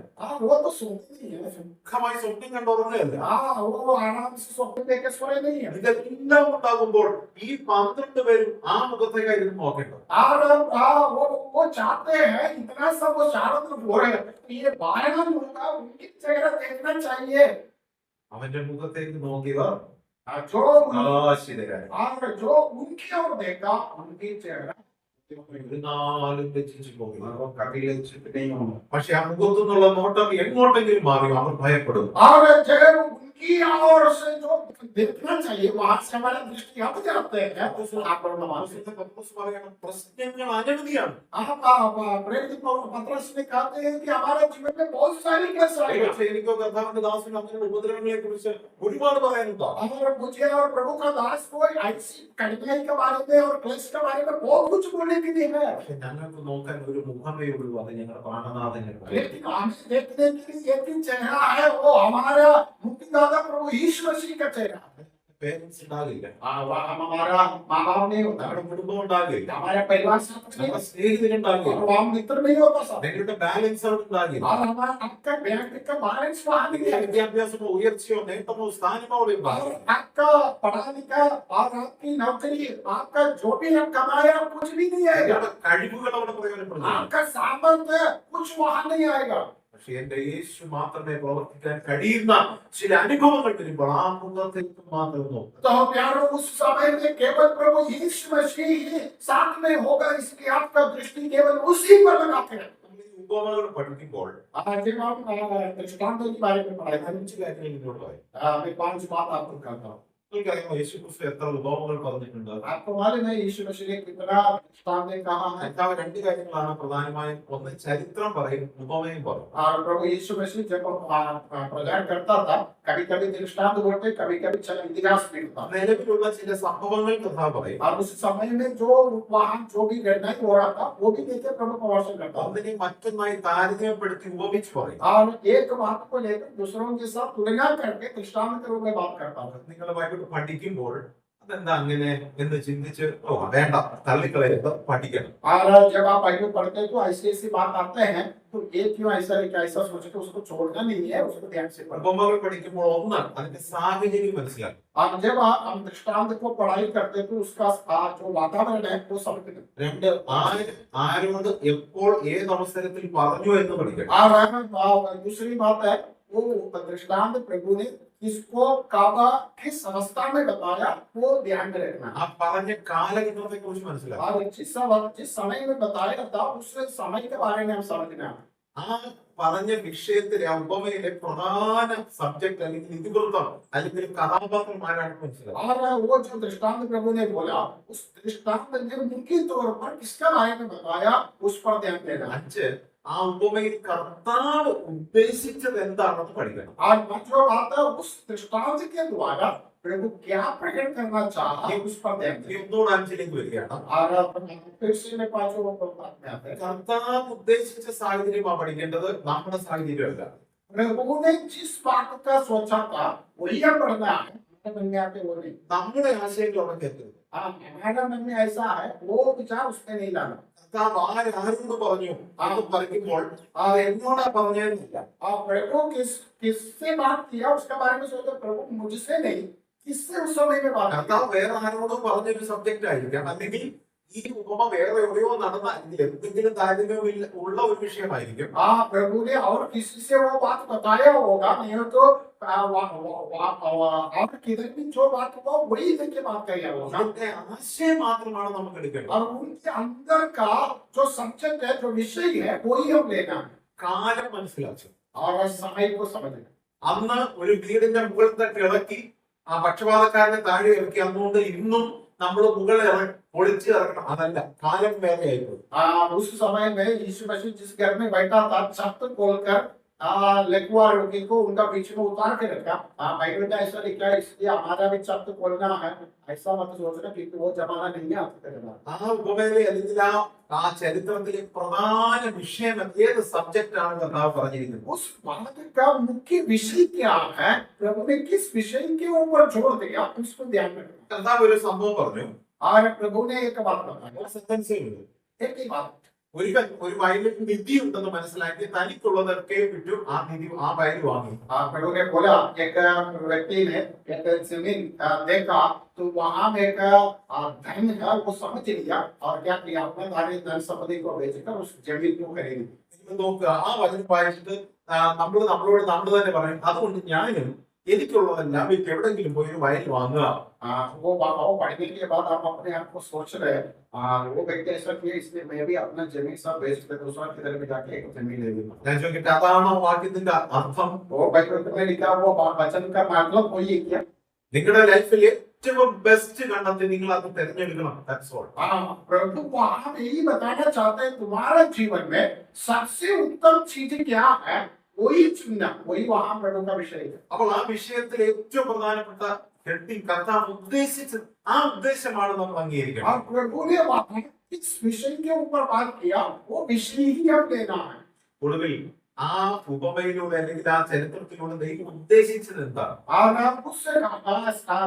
वो तो सोते नहीं है। സുഖമായി സ്വപ്നം കണ്ട് ഉറങ്ങുകയല്ല. वो आराम से सोते देख के सोए नहीं है। ഇതെല്ലാം ഉണ്ടാകുമ്പോൾ ഈ 12 പേരും ആ മുഖത്തേക്കായിരുന്നു നോക്കേണ്ടത്. और वो चाहते हैं इतना सब वो चारों तरफ हो रहे हैं, ये 12 लोग का उनकी चेहरा देखना चाहिए। അവന്റെ മുഖത്തേക്ക് നോക്കിയവർ जो ആശിതരായി. और जो उनकी ओर देखा उनकी चेहरा ഒരു നാളും ലജ്ജിച്ചു പോയി. वो कभी लज्जित नहीं होना। പക്ഷെ ആ മുഖത്തു നിന്നുള്ള നോട്ടം എങ്ങോട്ടെങ്കിലും മാറി അവർ ഭയപ്പെടും. और जब उनकी ओर से जो देखना चाहिए वहां से हमारा दृष्टि हट जाते हैं। പൗലോസിന്റെ പത്രോസ് പറയണം, പ്രശ്നങ്ങൾ അനവധിയാണ്. प्रेरित पतरस ने कहते हैं कि हमारे जीवन में बहुत सारी क्लेश आएगा। പക്ഷേ എനിക്കോ കർത്താവിന്റെ ദാസനും അങ്ങനെയുള്ള ഉപദ്രവങ്ങളെ കുറിച്ച് ഒരുപാട് പറയാനുണ്ടോ? और मुझे और प्रभु का दास को ऐसी कठिनाई के बारे में और क्लेश के बारे में बहुत कुछ बोलने के लिए है। പക്ഷെ ഞങ്ങൾക്ക് നോക്കാൻ ഒരു മുഖമേ ഉള്ളൂ, അത് ഞങ്ങളുടെ പ്രാണനാഥനെ. लेकिन हमें देखने के लिए एक ही चेहरा है, वो हमारा मुक्तिदाता प्रभु यीशु मसीह का चेहरा है। പേരൻസ് ഉണ്ടാകില്ല, हमारा माँ बाप नहीं होता, നമ്മുടെ കുടുംബം ഉണ്ടാകില്ല, हमारा परिवार साथ नहीं നമ്മുടെ होता, സ്നേഹിതരുണ്ടാകില്ല, और हम मित्र नहीं होता सब, നിങ്ങളുടെ ബാലൻസ് അവിടെ ഉണ്ടാകില്ല, और हमारा आपका बैंक का बैलेंस वहाँ नहीं है, വിദ്യാഭ്യാസമോ ഉയർച്ചയോ നേട്ടമോ സ്ഥാനമോ അവിടെ और ഉണ്ടാകില്ല. आपका पढ़ा लिखा और आपकी नौकरी, आपका जो भी आप कमाया कुछ भी नहीं आएगा, നിങ്ങളുടെ കഴിവുകൾ അവിടെ പ്രയോജനപ്പെടുന്നു. आपका सामर्थ्य कुछ वहाँ नहीं आएगा। പക്ഷെ എന്റെ യേശു മാത്രമേ പ്രവർത്തിക്കാൻ കഴിയുന്ന ചില അനുഭവങ്ങൾ വരുമ്പോൾ ആ മുഖത്തേക്ക് മാത്രം നോക്കും. तो प्यारो उस समय में केवल प्रभु यीशु मसीह ही साथ में होगा, इसलिए आपका दृष्टि केवल उसी पर लगाते हैं। നമ്മൾ ഈ ഉപമകൾ പഠിക്കുമ്പോൾ जब हम दृष्टांतों के बारे में पढ़ाई करें, 5 കാര്യങ്ങൾ നിങ്ങളോട് പറയും. मैं 5 बात आपको कहता हूँ। നിങ്ങൾക്കറിയാമോ യേശു ക്രിസ്തു എത്ര ഉപമകൾ പറഞ്ഞിട്ടുണ്ട്? आपको मालूम है यीशु मसीह ने कितना दृष्टांत कहा है। കർത്താവ് 2 കാര്യങ്ങളാണ് പ്രധാനമായും. ഒന്ന് ചരിത്രം പറയും, ഉപമയും പറയും. और प्रभु यीशु मसीह जब प्रचार करता था, कभी कभी दृष्टांत बोलते, कभी कभी चला इतिहास भी होता। നിലവിലുള്ള ചില സംഭവങ്ങൾ കർത്താവ് പറയും. और उस समय में जो वहाँ जो भी घटनाएं हो रहा था वो भी देखे प्रभु प्रभाषण करता। ഒന്നിനെ മറ്റൊന്നായി താരതമ്യപ്പെടുത്തി ഉപമിച്ച് പറയും. और एक बात को लेकर दूसरों के साथ तुलना करके दृष्टांत के रूप में बात करता था। നിങ്ങൾ ബൈബിൾ പഠിക്കുമ്പോൾ അതെന്താ അങ്ങനെ എന്ന് ചിന്തിച്ച് വേണ്ട തള്ളിക്കളയരുത്, പഠിക്കണം. और जब आप बाइबल पढ़ते हैं तो ऐसी ऐसी बात आते हैं तो ये क्यों ऐसा है, क्या ऐसा सोच के उसको छोड़ना नहीं है, उसको ध्यान से पढ़ो। ഉപമകൾ പഠിക്കുമ്പോൾ ഒന്ന് അതിന്റെ സാഹചര്യം മനസ്സിലാക്കും. और जब हम दृष्टांत को पढ़ाई करते हैं तो उसका जो वातावरण है वो समझते हैं। 2 ആരോട് എപ്പോൾ ഏത് അവസരത്തിൽ പറഞ്ഞു എന്ന് പഠിക്കണം. और दूसरी बात है वो दृष्टांत प्रभु ने किसको कब किस अवस्था में बताया वो ध्यान में रखना। ആ പറഞ്ഞ കാലഘട്ടത്തെ കുറിച്ച് മനസ്സിലാക്കും. और जिस समय में बताया था उस समय के बारे में हम समझना। ആ പറഞ്ഞ വിഷയത്തിലെ ആ ഉപമയിലെ പ്രധാന സബ്ജക്ട് അല്ലെങ്കിൽ ഇതിവൃത്തം അല്ലെങ്കിൽ കഥാപാത്രം ആരാണ് മനസ്സിലാക്കും. और वो जो दृष्टांत प्रभु ने बोला उस दृष्टांत ने मुख्य तौर पर किसके बारे में बताया उस पर ध्यान देना। 5 ആ ഉപമയിൽ കർത്താവ് ഉദ്ദേശിച്ചത് എന്താണെന്ന് പഠിക്കണം. और जो बात है उस दृष्टांत के द्वारा प्रभु क्या प्रकट करना चाहा उस पर ध्यान देना। ഒന്നുകൂടെ 5ലേക്ക് വരികയാണ്. और फिर से मैं पांचों बात में आते हैं। കർത്താവ് ഉദ്ദേശിച്ച സാഹചര്യമാണ് പഠിക്കേണ്ടത്, നമ്മുടെ സാഹചര്യമല്ല. प्रभु ने जिस बात का सोचा था वही हम पढ़ना है, मन में आके वो नहीं। നമ്മുടെ ആശയങ്ങളൊക്കെ കേൾക്കുന്നത് हमारा मन में ऐसा है वो विचार उसमें नहीं लाना। കർത്താവ് ആരോട് പറഞ്ഞു അത് പറയുമ്പോൾ എന്നോടാ പറഞ്ഞില്ല. और प्रभु किससे बात किया उसके बारे में सोचते, प्रभु मुझसे नहीं किससे उस समय में बात കർത്താവ് വേറെ ആരോടും പറഞ്ഞൊരു സബ്ജക്റ്റ് ആയിരിക്കാം, അല്ലെങ്കിൽ ഈ ഉപമ വേറെ എവിടെയോ നടന്നെങ്കിൽ എന്തെങ്കിലും താരതമ്യം ഉള്ള ഒരു വിഷയമായിരിക്കും. हाँ प्रभु ने और किसी से वो बात बताया होगा, नहीं तो और किधर भी जो बात हुआ वही लेके बात किया होगा। അതിന്റെ ആശയം മാത്രമാണ് നമുക്ക് എടുക്കേണ്ടത്. और उनके अंदर का जो सब्जेक्ट है, जो विषय है, वही हम लेना है കാലം മനസ്സിലാച്ചു. और समय को समझना। അന്ന് ഒരു വീടിന്റെ മുകളിലത്തെ ഇളക്കി ആ പക്ഷപാതക്കാരനെ താഴെ ഇറക്കി. അതുകൊണ്ട് ഇന്നും നമ്മൾ മുകളിൽ പൊളിച്ച് ഇറക്കണം. അതല്ല, കാലം വേറെ ആയിപ്പോയി. उस समय में यीशु मसीह जिस घर में बैठा था, छत खोलकर लकवा रोगी को उनका बीच में उतार के रखा। बाइबल में ऐसा लिखा है, इसलिए हमारा भी छत खोलना है। ऐसा मत सोचना, क्योंकि वो जमाना नहीं है आपके जमाना। ആ ഉപമയിലെ അല്ലെങ്കിൽ ആ ചരിത്രത്തിലെ പ്രധാന വിഷയം ഏത് സബ്ജക്റ്റ് ആണ് കർത്താവ് പറഞ്ഞിരിക്കുന്നത്? उस बात का मुख्य विषय क्या है, प्रभु ने किस विषय के ऊपर जोर दिया, उसको ध्यान रखना। കർത്താവ് ഒരു സംഭവം പറഞ്ഞു. और प्रभु ने एक बात बताई, ഒരു സെന്റൻസേ ഉള്ളൂ. एक ही बात। ഒരു വയലിൽ നിധി ഉണ്ടെന്ന് മനസ്സിലാക്കി തനിക്കുള്ളതൊക്കെ വിറ്റു ആ വയൽ വാങ്ങി. प्रभु ने बोला, एक व्यक्ति ने एक जमीन देखा, तो वहां में एक धन है, वो समझ लिया और क्या किया, अपने सारे धन संपत्ति को बेचकर उस जमीन को खरीदी। നിങ്ങൾ നോക്കുക, ആ വചനം വായിച്ചിട്ട് നമ്മളോട് നമ്മൾ തന്നെ പറയും, അതുകൊണ്ട് ഞാനും എനിക്കുള്ളതെല്ലാം വിറ്റ് എവിടെങ്കിലും പോയി ഒരു വയൽ വാങ്ങുക. वो पढ़ने के बाद आप अपने आप को सोच रहे हैं, वो व्यक्ति ऐसा किया, इसलिए मैं भी अपना जमीन सब बेच कर दूसरा किधर भी जाके एक जमीन ले लूंगा। ഞാൻ ചോദിക്കട്ടെ, അതാണോ വാക്യത്തിന്റെ അർത്ഥം? वो बाइबल में लिखा वो वचन का मतलब वही है क्या? നിങ്ങളുടെ ലൈഫിൽ ഏറ്റവും ബെസ്റ്റ് കണ്ടെത്തി നിങ്ങൾ അത് തിരഞ്ഞെടുക്കണം. That's all. प्रभु वहां में यही बताना चाहते हैं, तुम्हारे जीवन में सबसे उत्तम चीज क्या है, वही चुनना, वही वहां प्रभु का विषय है। അപ്പോൾ ആ വിഷയത്തിൽ ഏറ്റവും പ്രധാനപ്പെട്ട ഹെഡിങ് കർത്താവ് ഉദ്ദേശിച്ചത്, ആ ഉദ്ദേശമാണ് നമ്മൾ അംഗീകരിക്കണം. और प्रभु ने वहां इस विषय के ऊपर बात किया, वो विषय ही हम लेना है। ഒടുവിൽ ആ ഉപമയിലൂടെ അല്ലെങ്കിൽ ആ ചരിത്രത്തിലൂടെ ദൈവം ഉദ്ദേശിച്ചത് എന്താണ്? और उस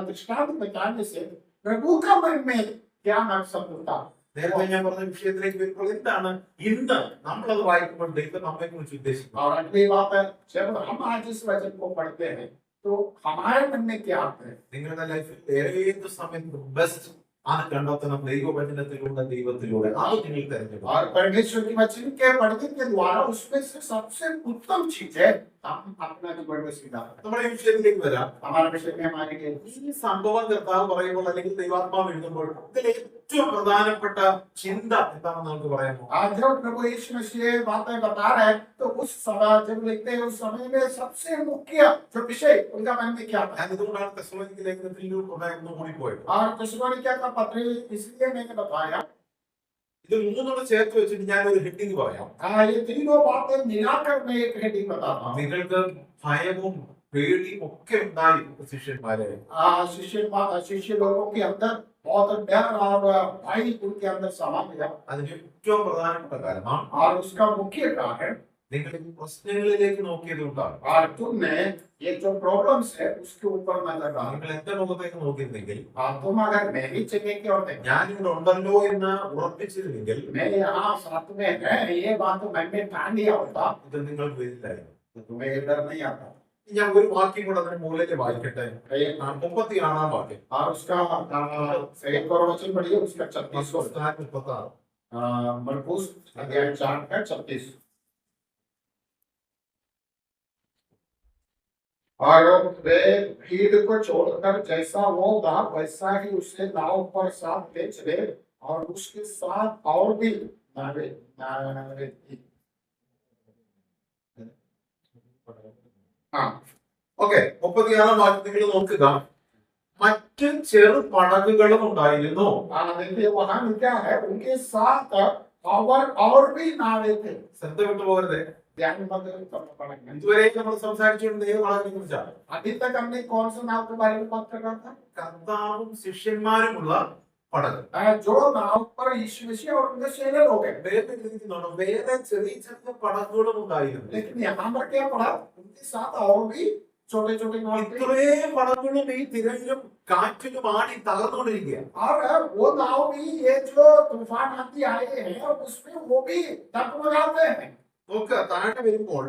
दृष्टांत बताने से प्रभु का मन में क्या मकसद होता। നേരത്തെ ഞാൻ പറഞ്ഞ വിഷയത്തിലേക്ക് വരുമ്പോൾ എന്താണ് ഇന്ന് നമ്മളത് വായിക്കുമ്പോൾ ദൈവം നമ്മെ കുറിച്ച് ഉദ്ദേശിക്കുന്നത്? और अगली बात है, जब हम आज इस वचन को पढ़ते हैं तो हमारे मन में क्या आता है? നിങ്ങളുടെ ലൈഫിൽ ഏത് സമയത്തും ബെസ്റ്റ് അത് കണ്ടെത്തണം ദൈവവചനത്തിലൂടെ, ദൈവത്തിലൂടെ. അത് നിങ്ങൾ തിരഞ്ഞെടുക്കും. और परमेश्वर की वचन के पढ़ने के द्वारा उसमें से सबसे उत्तम चीज है हम अपना जीवन में सीधा। നമ്മുടെ ഈ विषയത്തിലേക്ക് വരാം. हमारे विषय में हमारे लिए ഈ സംഭവം കർത്താവ് പറയുമ്പോൾ അല്ലെങ്കിൽ ദൈവാത്മാവ് എഴുതുമ്പോൾ ഇതിൽ ഏറ്റവും പ്രധാനപ്പെട്ട ചിന്ത എന്താണെന്ന് നമുക്ക് പറയാമോ? आज जब प्रभु यीशु मसीह बातें बता रहे हैं, तो उस समय जब लिखते हैं, उस समय में सबसे मुख्य जो विषय उनका मन में क्या था। ഞാൻ ഇതുകൊണ്ടാണ് തെസ്സലോനിക്ക ലേഖനത്തിൽ കൂടി പോയത്. और തെസ്സലോനിക്ക का पत्र इसलिए मैंने बताया, ഇത് മൂന്നോട് ചേർത്ത് വെച്ചിട്ട് ഞാൻ ഒരു ഹെഡിങ് പറയാം. ये तीनों बातें मिलाकर मैं एक हेडिंग बताता हूँ। നിങ്ങൾക്ക് ഭയവും പേടിയും ഒക്കെ ഉണ്ടായി ശിഷ്യന്മാരെ. शिष्य लोगों के अंदर बहुत डर और भय उनके अंदर समा गया। അതിന് ഏറ്റവും പ്രധാനപ്പെട്ട കാരണം और उसका मुख्य कारण നിങ്ങൾ ഈ പ്രശ്നങ്ങളിലേക്ക് നോക്കിയത് കൊണ്ടാണ്. और तुमने ये जो प्रॉब्लम्स है उसके ऊपर नजर डाला। നിങ്ങൾ എന്റെ മുഖത്തേക്ക് നോക്കിയിരുന്നെങ്കിൽ, तुम अगर मेरी जगह की ओर देखो, ഞാനിവിടെ ഉണ്ടല്ലോ എന്ന് ഉറപ്പിച്ചിരുന്നെങ്കിൽ मैं यहाँ साथ में है, ये बात तो मन में ठान लिया होता, ഇത് നിങ്ങൾ വരില്ലായിരുന്നു. तो तुम्हें ये डर नहीं आता। ഞാൻ ഒരു വാക്യം കൂടെ അതിന് മുകളിൽ വായിക്കട്ടെ. 36 വാക്യം. और उसका एक और वचन पढ़िए, उसका 36 36. मरकुस अध्याय 4 का 36। और वे भीड़ को छोड़कर जैसा वो था वैसा ही उसे नाव पर साथ ले चले, और उसके साथ और भी नावे थी। हाँ, ഓക്കെ, 36 വാക്യത്തിൽ നോക്കുക. മറ്റ് ചെറു പടകുകളും ഉണ്ടായിരുന്നു. देखिए वहां क्या है, उनके साथ और भी नावे थे। ശ്രദ്ധ വിട്ടു പോകരുത്. ध्यान में करना पड़ेगा। ഇതുവരെ നമ്മൾ സംസാരിച്ചുകൊണ്ട് ഏത് പടകിനെ കുറിച്ചാണ്? अभी तक हमने कौन सा नाव के बारे में बात कर रहा था? കർത്താവും ശിഷ്യന്മാരുമുള്ള പടക്. जो नाव पर यीशु मसीह और उनके चेले लोग हैं। വേറെ ചെറിയ ചെറിയ പടകുകളും ഉണ്ടായിരുന്നു. लेकिन यहाँ पर क्या पढ़ा, उनके साथ और भी छोटे छोटे नाव थे। ഇത്രയും പടകുകളും ഈ തിരയിലും കാറ്റിലും ആടി തകർന്നുകൊണ്ടിരിക്കുക. और वो नाव भी, ये जो तूफान आती आए हैं और उसमें वो भी डगमगाते हैं। നോക്കുക, താഴെ വരുമ്പോൾ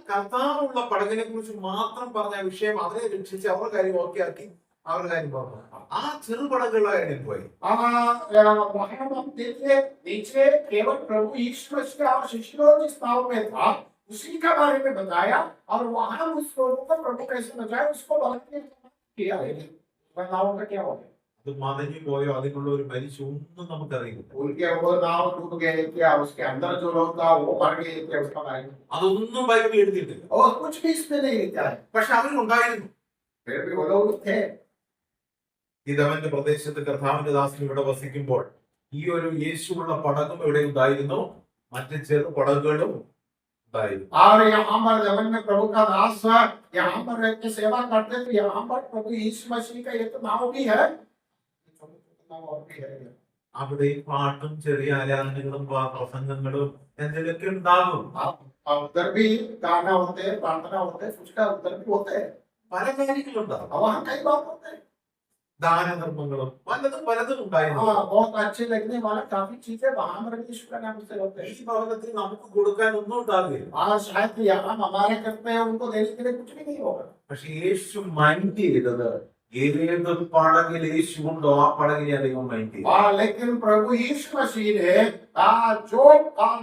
കർത്താവുള്ള പടകിനെ കുറിച്ച് മാത്രം പറഞ്ഞ വിഷയം അവരെ രക്ഷിച്ച് അവരുടെ കാര്യം ഓക്കെ ആക്കി അവരുടെ കാര്യം പറഞ്ഞു. ആ ചെറുപടകളുടെ കാര്യം പോയി. वहां हम देखिए नीचे केवल प्रभु यीशु मसीह और शिष्यों जिस नाव में था उसी के बारे में बताया और वहां उस लोगों को प्रभु कैसे बचाया उसको बताने किया है। नाव का क्या हो गया? അത് മതഞ്ഞു പോയോ അതിനുള്ള ഒരു പരിശ ഒന്നും നമുക്കറിയില്ല. उनके वो नाव डूब गए क्या? उसके अंदर जो लोग था वो मर गए क्या? उसका बारे में അതൊന്നും ബൈബിളിൽ എഴുതിയിട്ടില്ല. और कुछ भी इसमें नहीं लिखा है। പക്ഷെ അവരുണ്ടായിരുന്നു. फिर भी वो लोग थे। ഇതവന്റെ പ്രദേശത്ത് കർത്താവിന്റെ ദാസൻ ഇവിടെ വസിക്കുമ്പോൾ ഈ ഒരു യേശുവുള്ള പടകും ഇവിടെ ഉണ്ടായിരുന്നു, മറ്റ് ചെറു പടകുകളും ഉണ്ടായിരുന്നു. और यहाँ पर जवन में प्रभु का दास है, यहाँ पर रह के सेवा करते तो यहाँ पर प्रभु यीशु मसीह का एक नाव भी है, नाव और भी है। അവിടെ ഈ പാട്ടും ചെറിയ ആരാധനകളും പ്രസംഗങ്ങളും എന്തെങ്കിലുമൊക്കെ ഉണ്ടാകും. उधर भी गाना होते हैं, प्रार्थना होते हैं, कुछ का उधर भी होते हैं, പല കാര്യങ്ങളുണ്ടാകും. वहाँ कई बात होते हैं। ദാനധർമ്മങ്ങളും പലതും ഉണ്ടായിരുന്നു. बहुत अच्छे लगने वाला काफी चीजें वहाँ पर यीशु का नाम से होते ഈ हैं। ഭവനത്തിൽ നമുക്ക് കൊടുക്കാൻ ഒന്നും ഉണ്ടാകില്ല. शायद यहाँ हमारे करते हैं उनको देने के लिए कुछ भी नहीं होगा। പക്ഷെ യേശു മൈൻഡ് ചെയ്തത് ഏത് പടകിൽ യേശു ഉണ്ടോ ആ പടകിനെ അദ്ദേഹം മൈൻഡ് ചെയ്തു. लेकिन प्रभु यीशु मसीह ने जो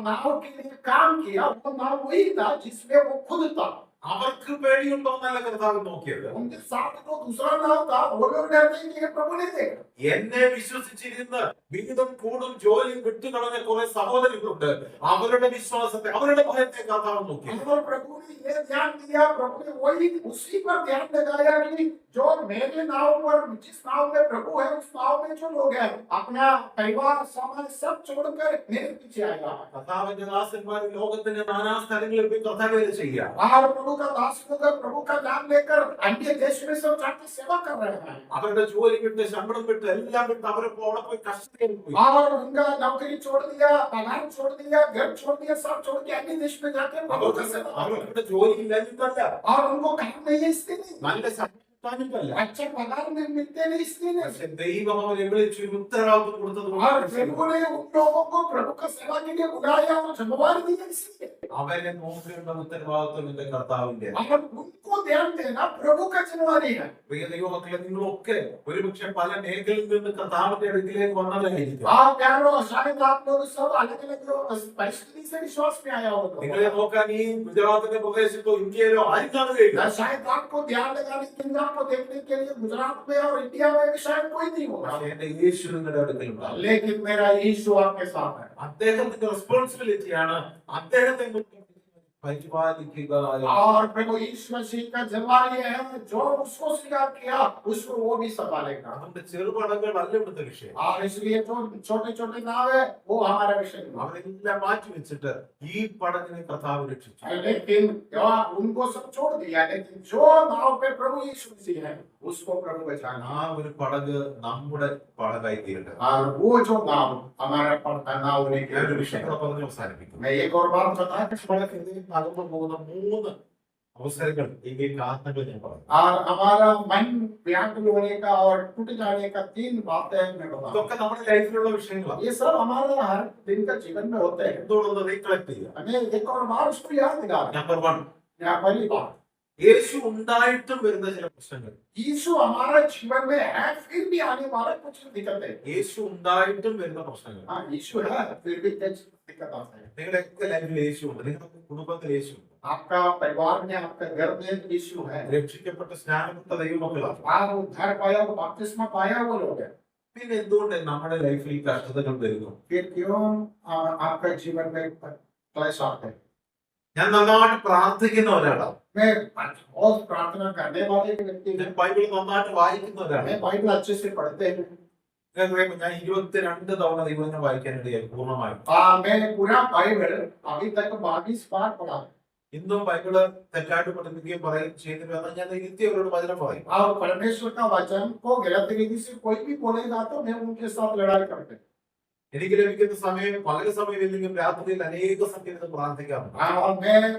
नाव के लिए काम किया वो नाव वही था जिसमें वो खुद था। അവർക്ക് പേടിയുണ്ടോ എന്നല്ല കർത്താവ് നോക്കിയത്. उनके साथ तो दूसरा नाव था, वो लोग डरते थे, प्रभु ने देखा। എന്നെ വിശ്വസിച്ചിരുന്ന് വീടും കൂടും ജോലിയും വിട്ടുകളഞ്ഞ കുറെ സഹോദരങ്ങളുണ്ട്. അവരുടെ വിശ്വാസത്തെ അവരുടെ ഭയത്തെ കർത്താവ് നോക്കി. और प्रभु ने ये ध्यान दिया, प्रभु ने वही उसी पर ध्यान लगाया कि जो मेरे नाव पर जिस नाव में प्रभु है उस नाव में जो लोग हैं अपना परिवार समाज सब छोड़कर मेरे पीछे आएगा। കർത്താവിന്റെ ദാസന്മാർ ലോകത്തിന്റെ നാനാ സ്ഥലങ്ങളിൽ പോയി കർത്താവേല ചെയ്യാം. और प्रभु का दास होकर प्रभु का नाम लेकर अन्य देश में सब जाकर सेवा कर रहे हैं। അവരുടെ ജോലി വിട്ട് ശമ്പളം വിട്ട് എല്ലാം വിട്ട് അവരെ അവിടെ പോയി കഷ്ടത്തിൽ പോയി. और उनका नौकरी छोड़ दिया, पगार छोड़ दिया, घर छोड़ दिया, सब छोड़ के अन्य देश में जाकर प्रभु का सेवा कर रहे हैं। അവരുടെ ജോലി ഇല്ലാഞ്ഞിട്ടല്ല, और उनको काम नहीं है इसलिए नहीं, നല്ല ശമ്പളം കിട്ടാഞ്ഞിട്ടല്ല. अच्छे पगार में मिलते नहीं इसलिए नहीं। പക്ഷെ ദൈവം അവരെ വിളിച്ചു ഉത്തരവാദിത്വം കൊടുത്തത് और प्रभु ने उन लोगों को प्रभु का सेवा के लिए बुलाया और जिम्मेवार दिया इसलिए। അവരെ നോക്കേണ്ട ഉത്തരവാദിത്വം എന്റെ കർത്താവിന്റെ. और उनको ध्यान देना प्रभु का जिम्मेवारी है। പ്രിയ ദൈവമക്കളെ, നിങ്ങളൊക്കെ ഒരുപക്ഷെ പല മേഖലയിൽ നിന്ന് കർത്താവിന്റെ അടുക്കിലേക്ക് വന്നതായിരിക്കും. आप प्यारो शायद आप लोग सब अलग अलग परिस्थिति से विश्वास में आया होगा। നിങ്ങളെ നോക്കാൻ ഈ ഗുജറാത്തിന്റെ പ്രദേശത്തോ ഇന്ത്യയിലോ ആരും കാണുകയില്ല. शायद आपको ध्यान लगाने के लिए, आपको देखने के लिए गुजरात में और इंडिया में भी शायद कोई नहीं होगा, പക്ഷേ എന്റെ യേശു നിങ്ങളുടെ അടുക്കലുണ്ടാവും. लेकिन मेरा यीशु आपके साथ है। അദ്ദേഹത്തിന്റെ റെസ്പോൺസിബിലിറ്റിയാണ് അദ്ദേഹത്തെ പരിപാലിക്കുക. और प्रभु यीशु मसीह का जिम्मेवारी है, जो उसको स्वीकार किया उसको वो भी संभालेगा। അതുകൊണ്ട് ചെറുപടങ്ങൾ അല്ല ഇവിടുത്തെ വിഷയം. और इसलिए जो छोटे छोटे नाव है वो हमारा विषय नहीं है। അവരെല്ലാം മാറ്റി വെച്ചിട്ട് ഈ പടകിനെ കർത്താവ് രക്ഷിച്ചു. लेकिन उनको सब छोड़ दिया, लेकिन जो नाव पे प्रभु यीशु मसीह है उसको प्रभु बचाना। ആ ഒരു പടക് നമ്മുടെ പടകായി തീരട്ടെ. और वो जो नाव हमारा पड़ता नाव होने के ഞാൻ ഒരു लिए വിഷയം കൂടെ പറഞ്ഞ് അവസാനിപ്പിക്കും. मैं एक और बात बता। തകർന്നു പോകുന്ന 3 അവസരങ്ങൾ ഈ കാരണങ്ങൾ ഞാൻ പറഞ്ഞു. और हमारा मन व्याकुल होने का और टूट जाने का 3 बातें मैं बताऊं। ഇതൊക്കെ നമ്മുടെ ലൈഫിലുള്ള വിഷയങ്ങളാണ്. ये सब हमारे हर दिन का जीवन में होते हैं। എന്തുകൊണ്ടെന്ന് റീകളക്ട് ചെയ്യുക. हमें एक और बार उसको याद दिलाना। നമ്പർ 1, पहली बात, യേശു ഉണ്ടായിട്ടും വരുന്ന ചില പ്രശ്നങ്ങൾ. यीशु हमारे जीवन में है फिर भी आने वाला कुछ दिक्कतें। യേശു ഉണ്ടായിട്ടും വരുന്ന പ്രശ്നങ്ങൾ. हाँ यीशु है फिर भी कुछ दिक्कत आते हैं। നിങ്ങളുടെയൊക്കെ ലൈഫിൽ യേശു ഉണ്ട്. നിങ്ങളുടെ കുടുംബത്തിൽ യേശു ഉണ്ട്. आपका परिवार में, आपका घर में यीशु है। രക്ഷിക്കപ്പെട്ട സ്നാനപ്പെട്ട ദൈവമക്കളാണ്. आप उद्धार पाया, बपतिस्मा पाया वो लोग हैं। പിന്നെ എന്തുകൊണ്ട് നമ്മുടെ ലൈഫിൽ കഷ്ടതകൾ വരുന്നു? फिर क्यों आपका जीवन में क्लेश आते हैं? ഞാൻ നന്നായിട്ട് പ്രാർത്ഥിക്കുന്ന ഒരാളാണ്. मैं बहुत प्रार्थना करने वाले व्यक्ति ഞാൻ हूँ। ബൈബിൾ നന്നായിട്ട് വായിക്കുന്ന ഒരാളാണ്. मैं बाइबल अच्छे से पढ़ते हैं। ഞാൻ 22 തവണ ദൈവത്തിനെ വായിക്കാനിടയായി പൂർണ്ണമായും. मैं पूरा बाइबल अभी तक 22 बार पढ़ा है। ഇന്നും ബൈബിള് തെറ്റായിട്ട് പഠിപ്പിക്കുകയും പറയും ചെയ്യുന്നില്ല ഞാൻ നിത്യം അവരോട് വചനം പറയും. और परमेश्वर का वचन को गलत रीति से कोई भी बोलेगा तो मैं उनके साथ लड़ाई करते हैं। എനിക്ക് ലഭിക്കുന്ന സമയം പകൽ സമയം ഇല്ലെങ്കിൽ രാത്രിയിൽ അനേക സമയത്ത് പ്രാർത്ഥിക്കാറുണ്ട്. और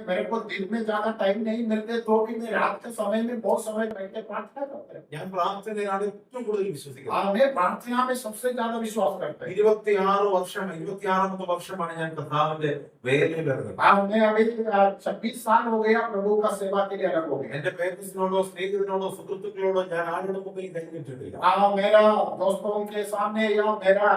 मेरे को दिन में ज्यादा टाइम नहीं मिलते तो भी मैं रात के समय में बहुत समय बैठ के प्रार्थना करता हूँ। ഞാൻ പ്രാർത്ഥനയാണ് ഏറ്റവും കൂടുതൽ വിശ്വസിക്കുന്നത്. और मैं प्रार्थना में सबसे ज्यादा विश्वास करता हूँ। 26ാമത്തെ വർഷമാണ് ഞാൻ കർത്താവിന്റെ വേലയിൽ ഇറങ്ങുന്നത്. और मैं अभी 26 साल हो गया प्रभु का सेवा के लिए अलग हो गया। എന്റെ പേരൻസിനോടോ സ്നേഹിതനോടോ സുഹൃത്തുക്കളോടോ ഞാൻ ആരുടെ മുമ്പിൽ കഴിഞ്ഞിട്ടില്ല. मेरा दोस्तों के सामने या मेरा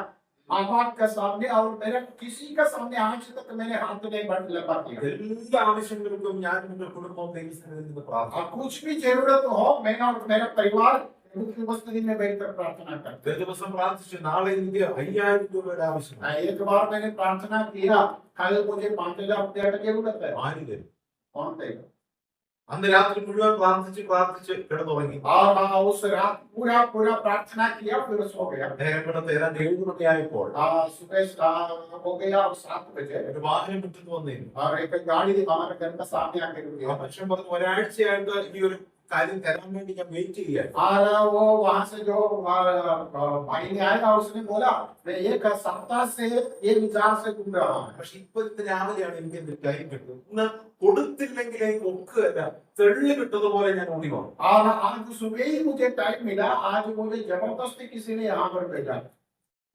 माँ बाप के सामने और मेरा किसी के सामने आज तक मैंने हाथ नहीं बढ़ लगा किया। എല്ലാ ആവശ്യങ്ങൾക്കും ഞാൻ എന്റെ കുടുംബവും ദൈവസന്നിധിയിൽ നിന്ന് പ്രാർത്ഥിക്കും. और कुछ भी जरूरत हो मैं और मेरा परिवार प्रभु की उपस्थिति में बैठकर प्रार्थना करते ഒരു ദിവസം പ്രാർത്ഥിച്ചു, നാളെ എനിക്ക് 5000 രൂപയുടെ ആവശ്യമാണ്. हैं। एक बार मैंने प्रार्थना किया, कल मुझे 5000 रुपया की जरूरत है। ആര് തരും? कौन देगा? അന്ന് രാത്രി മുഴുവൻ പ്രാർത്ഥിച്ച് കിടന്നുറങ്ങി. उस रात पूरा पूरा प्रार्थना किया फिर सो गया। നേരം കിടന്ന് ഏതാണ്ട് 7 മണിയായപ്പോൾ सुबह हो गया और 7 बजे ഒരു വാഹനം മുറ്റത്ത് വന്നിരുന്നു. और एक गाड़ी हमारे घर का सामने आके रुक ആ गया। മനുഷ്യൻ പറഞ്ഞു, ഒരാഴ്ചയായിട്ട് ഈ ഒരു കാര്യം തരാൻ വേണ്ടി ഞാൻ വെയിറ്റ് ചെയ്യാൻ. और वो वहां से जो भाई ने आया उसने बोला मैं एक सप्ताह से ये विचार से घूम रहा हूँ। പക്ഷെ ഇപ്പൊ ഇന്ന് രാവിലെയാണ് എനിക്ക് എന്റെ ടൈം കിട്ടുന്നത്. ഇന്ന് കൊടുത്തില്ലെങ്കിൽ എനിക്ക് ഒക്കുകയല്ല, തെള്ളി കിട്ടതുപോലെ ഞാൻ ഓടി വന്നു. और आज सुबह ही मुझे टाइम मिला, आज मुझे जबरदस्ती किसी ने यहाँ पर भेजा।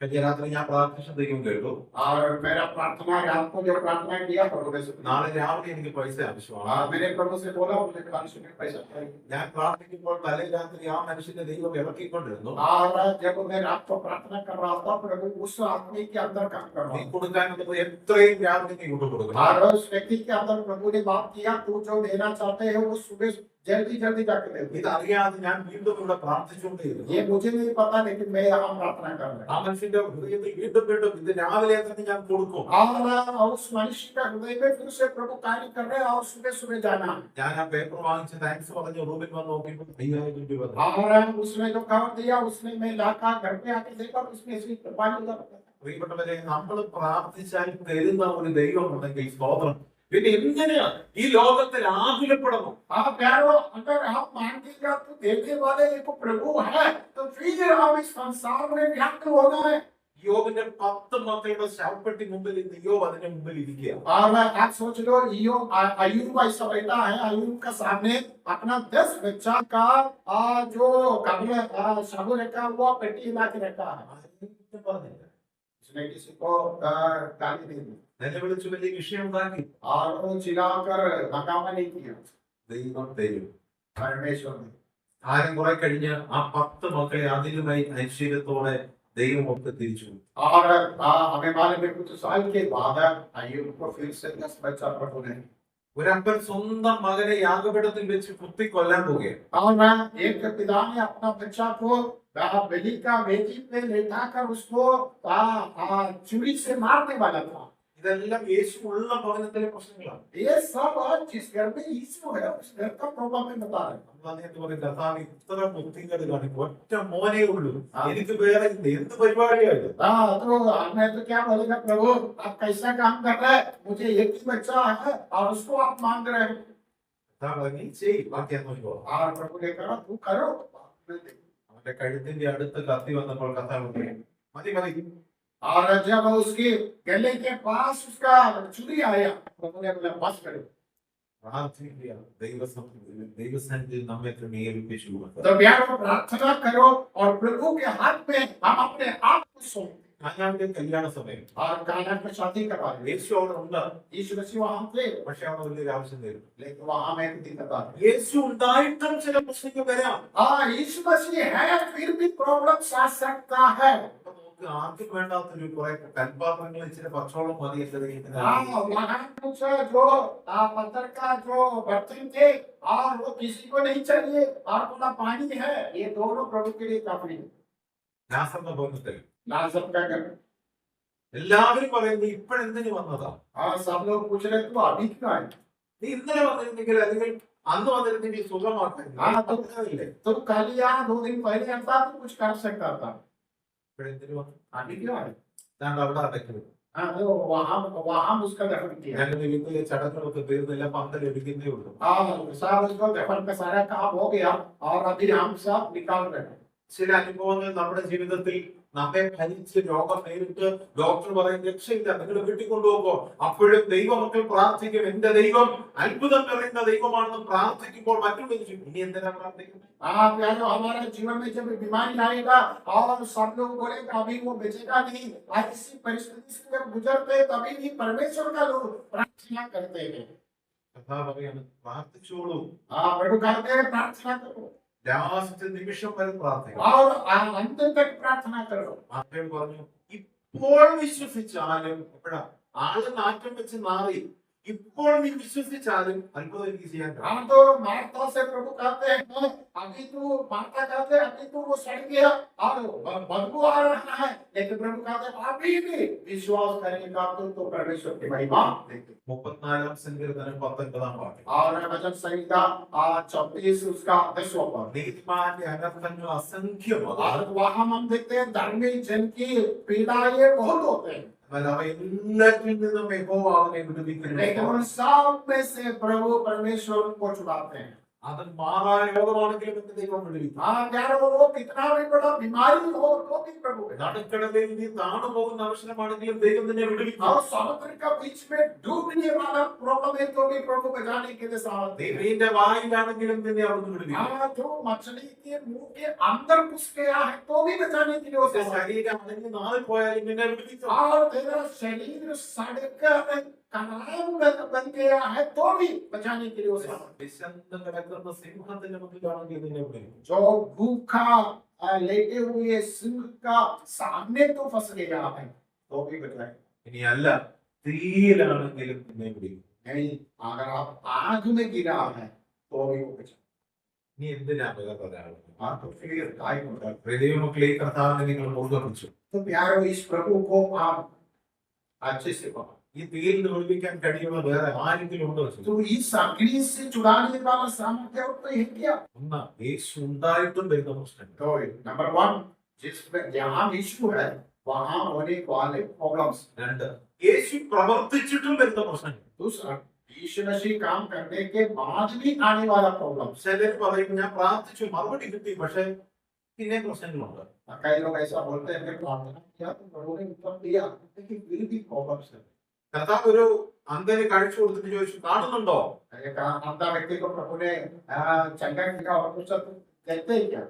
കഴിഞ്ഞ രാത്രി ഞാൻ പ്രാർത്ഥിച്ച ദൈവം കേട്ടു. और मेरा प्रार्थना रात को जो प्रार्थना किया प्रभु ने सुना। നാളെ രാവിലെ എനിക്ക് പൈസ ആവശ്യമാണ്. मैंने प्रभु से बोला मुझे कल सुबह पैसा चाहिए। ഞാൻ പ്രാർത്ഥിക്കുമ്പോൾ തലേ രാത്രി ആ മനുഷ്യന്റെ ദൈവം ഇറക്കിക്കൊണ്ടിരുന്നു. और जब मैं रात को प्रार्थना कर रहा था प्रभु उस आदमी के अंदर काम कर നീ रहा था। കൊടുക്കാനുള്ളത് എത്രയും രാവിലെ നീ കൊടുക്കണം. और उस व्यक्ति के अंदर प्रभु ने बात किया तू जो देना चाहते है वो सुबह जल्दी जल्दी जाके दे। ഇതറിയാതെ ഞാൻ വീണ്ടും ഇവിടെ പ്രാർത്ഥിച്ചുകൊണ്ടേയിരുന്നു. ये मुझे नहीं पता लेकिन मैं यहाँ प्रार्थना कर रहा ആ മനുഷ്യന്റെ ഹൃദയത്തിൽ വീണ്ടും ഇത് രാവിലെ തന്നെ ഞാൻ കൊടുക്കും. और उस मनुष्य का हृदय में फिर से प्रभु कार्य कर रहे हैं और सुबह सुबह जाना। ഞാൻ ആ പേപ്പർ വാങ്ങിച്ച് താങ്ക്സ് പറഞ്ഞു റൂമിൽ വന്ന് നോക്കിയപ്പോൾ 5000 രൂപ വന്നു. और उसने जो कवर दिया उसने मैं लाकर घर पे आके देखा उसमें इसकी पानी का। പ്രിയപ്പെട്ടവരെ, നമ്മൾ പ്രാർത്ഥിച്ചാൽ തരുന്ന ഒരു ദൈവം ഉണ്ടെങ്കിൽ സ്തോത്രം. പിന്നെ എങ്ങനെയാ ഈ ലോകത്തിൽ ആകുലപ്പെടണം? आप प्यारो अगर आप मांगेगा तो देने वाले एक प्रभु है तो फिर हम इस संसार में व्याकुल होना है। യോബിന്റെ 10 മക്കളുടെ ശവപ്പെട്ടി മുമ്പിൽ യോബ് അതിന്റെ മുമ്പിൽ ഇരിക്കുക. और आप सोच लो अयूब ऐसा बैठा है, अयूब का सामने अपना 10 बच्चा का जो कब्र शब रखा हुआ पेटी ला के रखा है। उसने किसी को गाली नहीं दी നിലവിളിച്ച് വലിയ വിഷയം ഉണ്ടാക്കി. और वो चिल्लाकर हंगामा नहीं किया। ദൈവം തരും. परमेश्वर ने കാലം കുറെ കഴിഞ്ഞ് ആ 10 മക്കളെ അതിലുമായി ഐശ്വര്യത്തോടെ ദൈവം ഒക്കെ തിരിച്ചു. और हमें मालूम है कुछ साल के बाद अयूब को फिर से 10 बच्चा प्रभु ने। ഒരപ്പൻ സ്വന്തം മകനെ യാഗപീഠത്തിൽ വെച്ച് കുത്തി കൊല്ലാൻ പോവുകയാണ്. और एक पिता ने अपना बच्चा को बलि का वेदी पे लेटाकर उसको छुरी से मारने वाला था। ഇതെല്ലാം യേശു ഉള്ള ഭവനത്തിലെ പ്രശ്നങ്ങളാണ്. ये सब जिस घर में यीशु है उस घर का प्रॉब्लम में बता रहे हैं। അദ്ദേഹത്തെ പറയും, കർത്താവ് ഇത്ര ബുദ്ധികൾ കാണിക്കും, ഒറ്റ മോനേ ഉള്ളൂ, എനിക്ക് വേറെ എന്ത് പരിപാടിയായത്? तो मैं तो क्या बोलेगा प्रभु आप कैसा काम कर रहे हैं, मुझे एक ही बच्चा है और उसको आप मांग रहे हो। നീ ചെയ്, ബാക്കി നോക്കോ. और प्रभु ने कहा तू करो। അവന്റെ കഴുത്തിന്റെ അടുത്ത് കത്തി വന്നപ്പോൾ കർത്താവ് പറഞ്ഞു, മതി മതി. और जब उसके गले के पास उसका छुरी आया प्रभु ने बोला बस करो। പ്രാർത്ഥിക്കുക, ദൈവസന്നിധിയിൽ നമ്മെ ക്രമീകരിപ്പിച്ചു കൊടുക്കുക. तो प्यारो प्रार्थना करो और प्रभु के हाथ में हम अपने आप को सौंप दें। കാനാന്റെ കല്യാണ സമയം और काना की शादी करवा दें। യേശു അവിടെ ഉണ്ട്. यीशु मसीह वहां थे പക്ഷെ അവിടെ വലിയൊരു ആവശ്യം തരും. लेकिन वहां में एक दिक्कत आ गई। യേശു ഉണ്ടായിട്ടും ചില പ്രശ്നങ്ങൾ വരാം. यीशु मसीह है फिर भी प्रॉब्लम आ सकता है। നമുക്ക് ആർക്കും വേണ്ടാത്തൊരു കുറെ കൽപാത്രങ്ങൾ ഇച്ചിരി പച്ചോളം മതി എന്റെ ദൈവത്തിന്. वहां कुछ जो पत्थर का जो बर्तन थे और वो किसी को नहीं चाहिए और थोड़ा पानी है, ये दोनों प्रभु के लिए काफी है। ലാസറിന്റെ ഭവനത്തിൽ लाजर का घर എല്ലാവരും പറയുന്നത് ഇപ്പോഴെന്തിനു വന്നതാ? सब लोग पूछ रहे तू अभी क्यों आए? നീ ഇന്നലെ വന്നിരുന്നെങ്കിൽ അല്ലെങ്കിൽ അന്ന് വന്നിരുന്നെങ്കിൽ സുഖമാക്കില്ലേ? तो कल या 2 दिन पहले आता तो कुछ कर सकता था, ഇപ്പോഴെന്തിനു വന്നു? अभी क्यों आए? ഞാൻ അവിടെ അടയ്ക്കുന്നത്. तो वहां उसका दफन किया। ഞങ്ങളുടെ വീട്ടിലെ ചടങ്ങുകളൊക്കെ തീർന്നില്ല, പന്തൽ എടുക്കുന്നേ ഉള്ളൂ. साहब उसको दफन का सारा काम हो गया और अभी हम सब निकाल रहे हैं। ചില അനുഭവങ്ങൾ നമ്മുടെ ജീവിതത്തിൽ നമ്മെ ഭരിച്ച് രോഗം നേരിട്ട് ഡോക്ടർ പറയും രക്ഷയില്ല, നിങ്ങൾ വീട്ടിൽ കൊണ്ടുപോകോ. അപ്പോഴും ദൈവമക്കൾ പ്രാർത്ഥിക്കും, എന്റെ ദൈവം അത്ഭുതം നിറയുന്ന ദൈവമാണെന്ന് പ്രാർത്ഥിക്കുമ്പോൾ മറ്റുള്ളവർ ചോദിക്കും, ഇനി എന്തിനാ പ്രാർത്ഥിക്കുന്നത്? प्यारे, हमारे जीवन में जब बीमारी आएगा और सब लोग बोलेंगे अभी वो बचेगा नहीं, ऐसी परिस्थिति से जब गुजरते हैं तभी भी परमेश्वर का लोग प्रार्थना करते हैं। കർത്താവ് പറയാണ്, പ്രാർത്ഥിച്ചോളൂ, प्रभु कहते हैं प्रार्थना करो ലാസ്റ്റ് നിമിഷം വരെ പ്രാർത്ഥിക്കണം. और अंत तक प्रार्थना करो। അദ്ദേഹം പറഞ്ഞു, ഇപ്പോൾ വിശ്വസിച്ചാലും എപ്പോഴാ ആള് നാറ്റം വെച്ച് മാറി, ഇപ്പോൾ നീ വിശ്വസിച്ചാലും അത്ഭുതം എനിക്ക് ചെയ്യാൻ കഴിയും. हम तो मार्था से प्रभु कहते हैं अभी तो मार्था कहते हैं अभी तो वो सड़ गया और बदबू आ रहा है, लेकिन प्रभु कहते हैं अभी भी विश्वास करेगा तो परमेश्वर की महिमा देखेगा। 34 സങ്കീർത്തനം 19 വാക്യം. और वचन संहिता 34 उसका 10वां पद। നീതിമാന്റെ അനർത്ഥങ്ങൾ അസംഖ്യമാണ്, और वहां हम देखते हैं धर्मी जन की पीड़ाएं बहुत होते हैं, എന്നാൽ അവ എല്ലാറ്റിൽ നിന്നും യഹോവ അവനെ വിടുവിക്കുന്നു. लेकिन उन सब में से प्रभु परमेश्वर उनको छुड़ाते हैं। അത് മാറാൻ രോഗമാണെങ്കിലും എന്റെ ദൈവം വിടുവിക്കും. हाँ यार, वो कितना भी बड़ा बीमारी हो तो भी प्रभु നടുക്കടലിൽ നീ താണു പോകുന്ന അവസരമാണെങ്കിലും ദൈവം നിന്നെ വിടുവിക്കും. और समुद्र का बीच में डूबने वाला प्रॉब्लम है तो भी प्रभु बचाने के लिए साथ നീ है। മീന്റെ വായിലാണെങ്കിലും നിന്നെ അവിടുന്ന് വിടുവിക്കും. हाँ, जो मछली के मुंह के अंदर घुस गया है तो भी बचाने के लिए वो നിന്റെ साथ है। ശരീരം അടങ്ങി നാളെ പോയാലും നിന്നെ വിടുവിക്കും. और तेरा शरीर सड़कर कनाम बन गया है तो भी बचाने के लिए वो साथ है। വിശന്ന് കിടക്കുന്ന സിംഹത്തിന്റെ മുന്നിലാണെങ്കിൽ നിന്നെ വിടുവിക്കും. जो भूखा लेटे हुए सिंह का सामने तो फंस गया है तो भी बचाए। ഇനി അല്ല, തീയിലാണെങ്കിലും നിന്നെ വിടുവിക്കും. नहीं, अगर आप आग में गिरा है तो भी वो बचाए। നീ എന്തിനാ വേറെ ഒരാൾ? हाँ, तो फिर काय होगा। ദൈവമക്കളെ, ഈ കർത്താവിനെ നിങ്ങൾ മുറുകെ പിടിച്ചു. तो प्यारो, इस प्रभु को आप अच्छे से पकड़ो। ഈ തീയിൽ നിന്ന് വിടുവിക്കാൻ കഴിയുന്ന വേറെ ആരെങ്കിലും ഉണ്ടോ? तो इस अग्नि से छुड़ाने वाला सामर्थ्य और तो है क्या? ഒന്ന്, യേശു ഉണ്ടായിട്ടും വരുന്ന പ്രശ്നം. तो नंबर 1, जिसमें जहाँ यीशु है वहाँ होने वाले प्रॉब्लम्स। 2, യേശു പ്രവർത്തിച്ചിട്ടും വരുന്ന പ്രശ്നം. दूसरा, यीशु मसीह काम करने के बाद भी आने वाला प्रॉब्लम। ചിലർ പറയും, ഞാൻ പ്രാർത്ഥിച്ചു, മറുപടി കിട്ടി, പക്ഷെ പിന്നെ പ്രശ്നങ്ങളുണ്ട്. कई लोग ऐसा बोलते हैं कि प्रार्थना किया तो प्रभु ने उत्तर दिया, लेकिन फिर भी प्रॉब्लम्स है। കർത്താവ് ഒരു അന്ധന് കാഴ്ച കൊടുത്തിട്ട് ചോദിച്ചു, കാണുന്നുണ്ടോ? एक अंधा व्यक्ति को प्रभु ने चंगा किया और पूछा तुम कहते हैं क्या?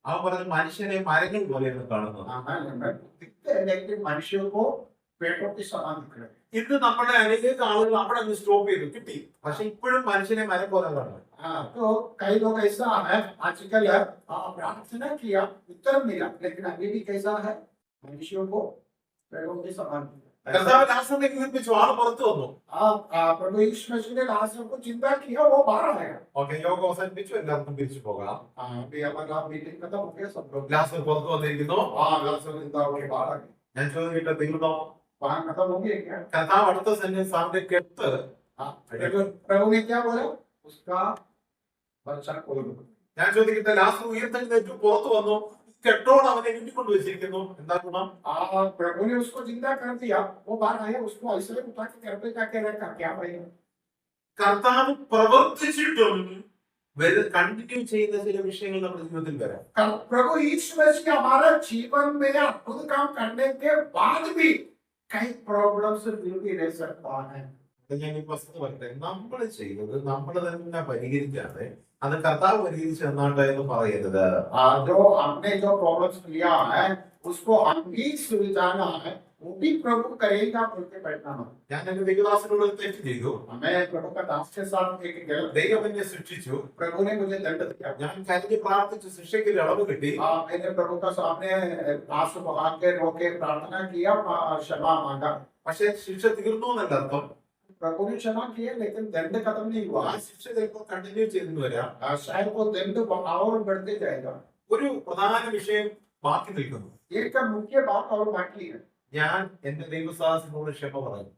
അവൻ പറഞ്ഞു, മനുഷ്യനെ മരങ്ങൾ പോലെയാണ് കാണുന്നത്. दिखते हैं लेकिन मनुष्यों को पेटों के समान दिख रहे हैं। ഇന്ന് നമ്മുടെ അനേക ആളുകൾ അവിടെ അങ്ങ് സ്റ്റോപ്പ് ചെയ്തു, കിട്ടി, പക്ഷെ ഇപ്പോഴും മനുഷ്യനെ മരം പോലെ കാണുന്നത്. हाँ, तो कई लोग ऐसा है आजकल प्रार्थना किया उत्तर मिला, लेकिन अभी भी कैसा है मनुष्यों को पेड़ों के समान। കർത്താവ് ലാസറിനെ ഉയർപ്പിച്ചു, ആള് പുറത്തു വന്നു. प्रभु यीशु मसीह ने लाजर को जिंदा किया, वो बाहर आया। ഓക്കെ, യോഗം അവസാനിപ്പിച്ചു, എല്ലാവർക്കും പിരിച്ചു പോകാം. अभी हमारा मीटिंग खत्म हो गया, सब लोग ലാസർ പുറത്തു വന്നിരിക്കുന്നു. लाजर जिंदा होके बाहर आ गए। ഞാൻ ചോദിക്കട്ടെ, തീർന്നോ? वहां खत्म हो गया क्या? കർത്താവ് അടുത്ത സെന്റൻസ് സാറിന്റെ കെട്ട് प्रभु ने क्या बोला? उसका बच्चा खोल दो। ഞാൻ ചോദിക്കട്ടെ, ലാസർ ഉയർത്തെഴുന്നേറ്റ് പുറത്തു വന്നു, കെട്ടോട് അവനെ വീട്ടിക്കൊണ്ട് വെച്ചിരിക്കുന്നു, എന്താ ഗുണം? प्रभु ने उसको जिंदा कर दिया, वो बाहर आया, उसको ऐसे उठा के घर पे जाके रखा, क्या भाई? കർത്താവ് പ്രവർത്തിച്ചിട്ടും കണ്ടിന്യൂ ചെയ്യുന്ന ചില വിഷയങ്ങൾ നമ്മുടെ ജീവിതത്തിൽ വരാം. प्रभु यीशु मसीह हमारे जीवन में अद्भुत काम करने के बाद भी कई प्रॉब्लम्स फिर भी रह सकता है। ഞാൻ ഈ വസ്തുത പറയട്ടെ, നമ്മൾ ചെയ്തത് നമ്മൾ തന്നെ പരിഹരിക്കാതെ അത് കർത്താവ് പരിഹരിച്ച് തന്നാണ്ട് എന്ന് പറയരുത്. जो हमने जो प्रॉब्लम्स लिया है उसको हम भी सुलझाना है, वो भी प्रभु करेगा बोल के बैठना है। ഞാൻ എന്റെ ദൈവദാസനോട് ഒരു തെറ്റ് ചെയ്തു, हमें प्रभु का दास के साथ एक गलत, ദൈവം എന്നെ ശിക്ഷിച്ചു, प्रभु ने मुझे दंड दिया। ഞാൻ കരുതി പ്രാർത്ഥിച്ച് ശിക്ഷയ്ക്ക് ഒരു അളവ് കിട്ടി. मैंने प्रभु का सामने आंसू बहा के रो के प्रार्थना किया, क्षमा मांगा। പക്ഷെ ശിക്ഷ തീർന്നു എന്നല്ല അർത്ഥം. प्रभु ने क्षमा किया लेकिन दंड खत्म नहीं ആ हुआ। ശിക്ഷ ചിലപ്പോൾ കണ്ടിന്യൂ ചെയ്തെന്ന് വരാം. शायद वो दंड और बढ़ते जाएगा। ഒരു പ്രധാന വിഷയം ബാക്കി നിൽക്കുന്നു. एक मुख्य बात और बाकी है। ഞാൻ എന്റെ ദൈവദാസനോട് ക്ഷമ പറഞ്ഞു.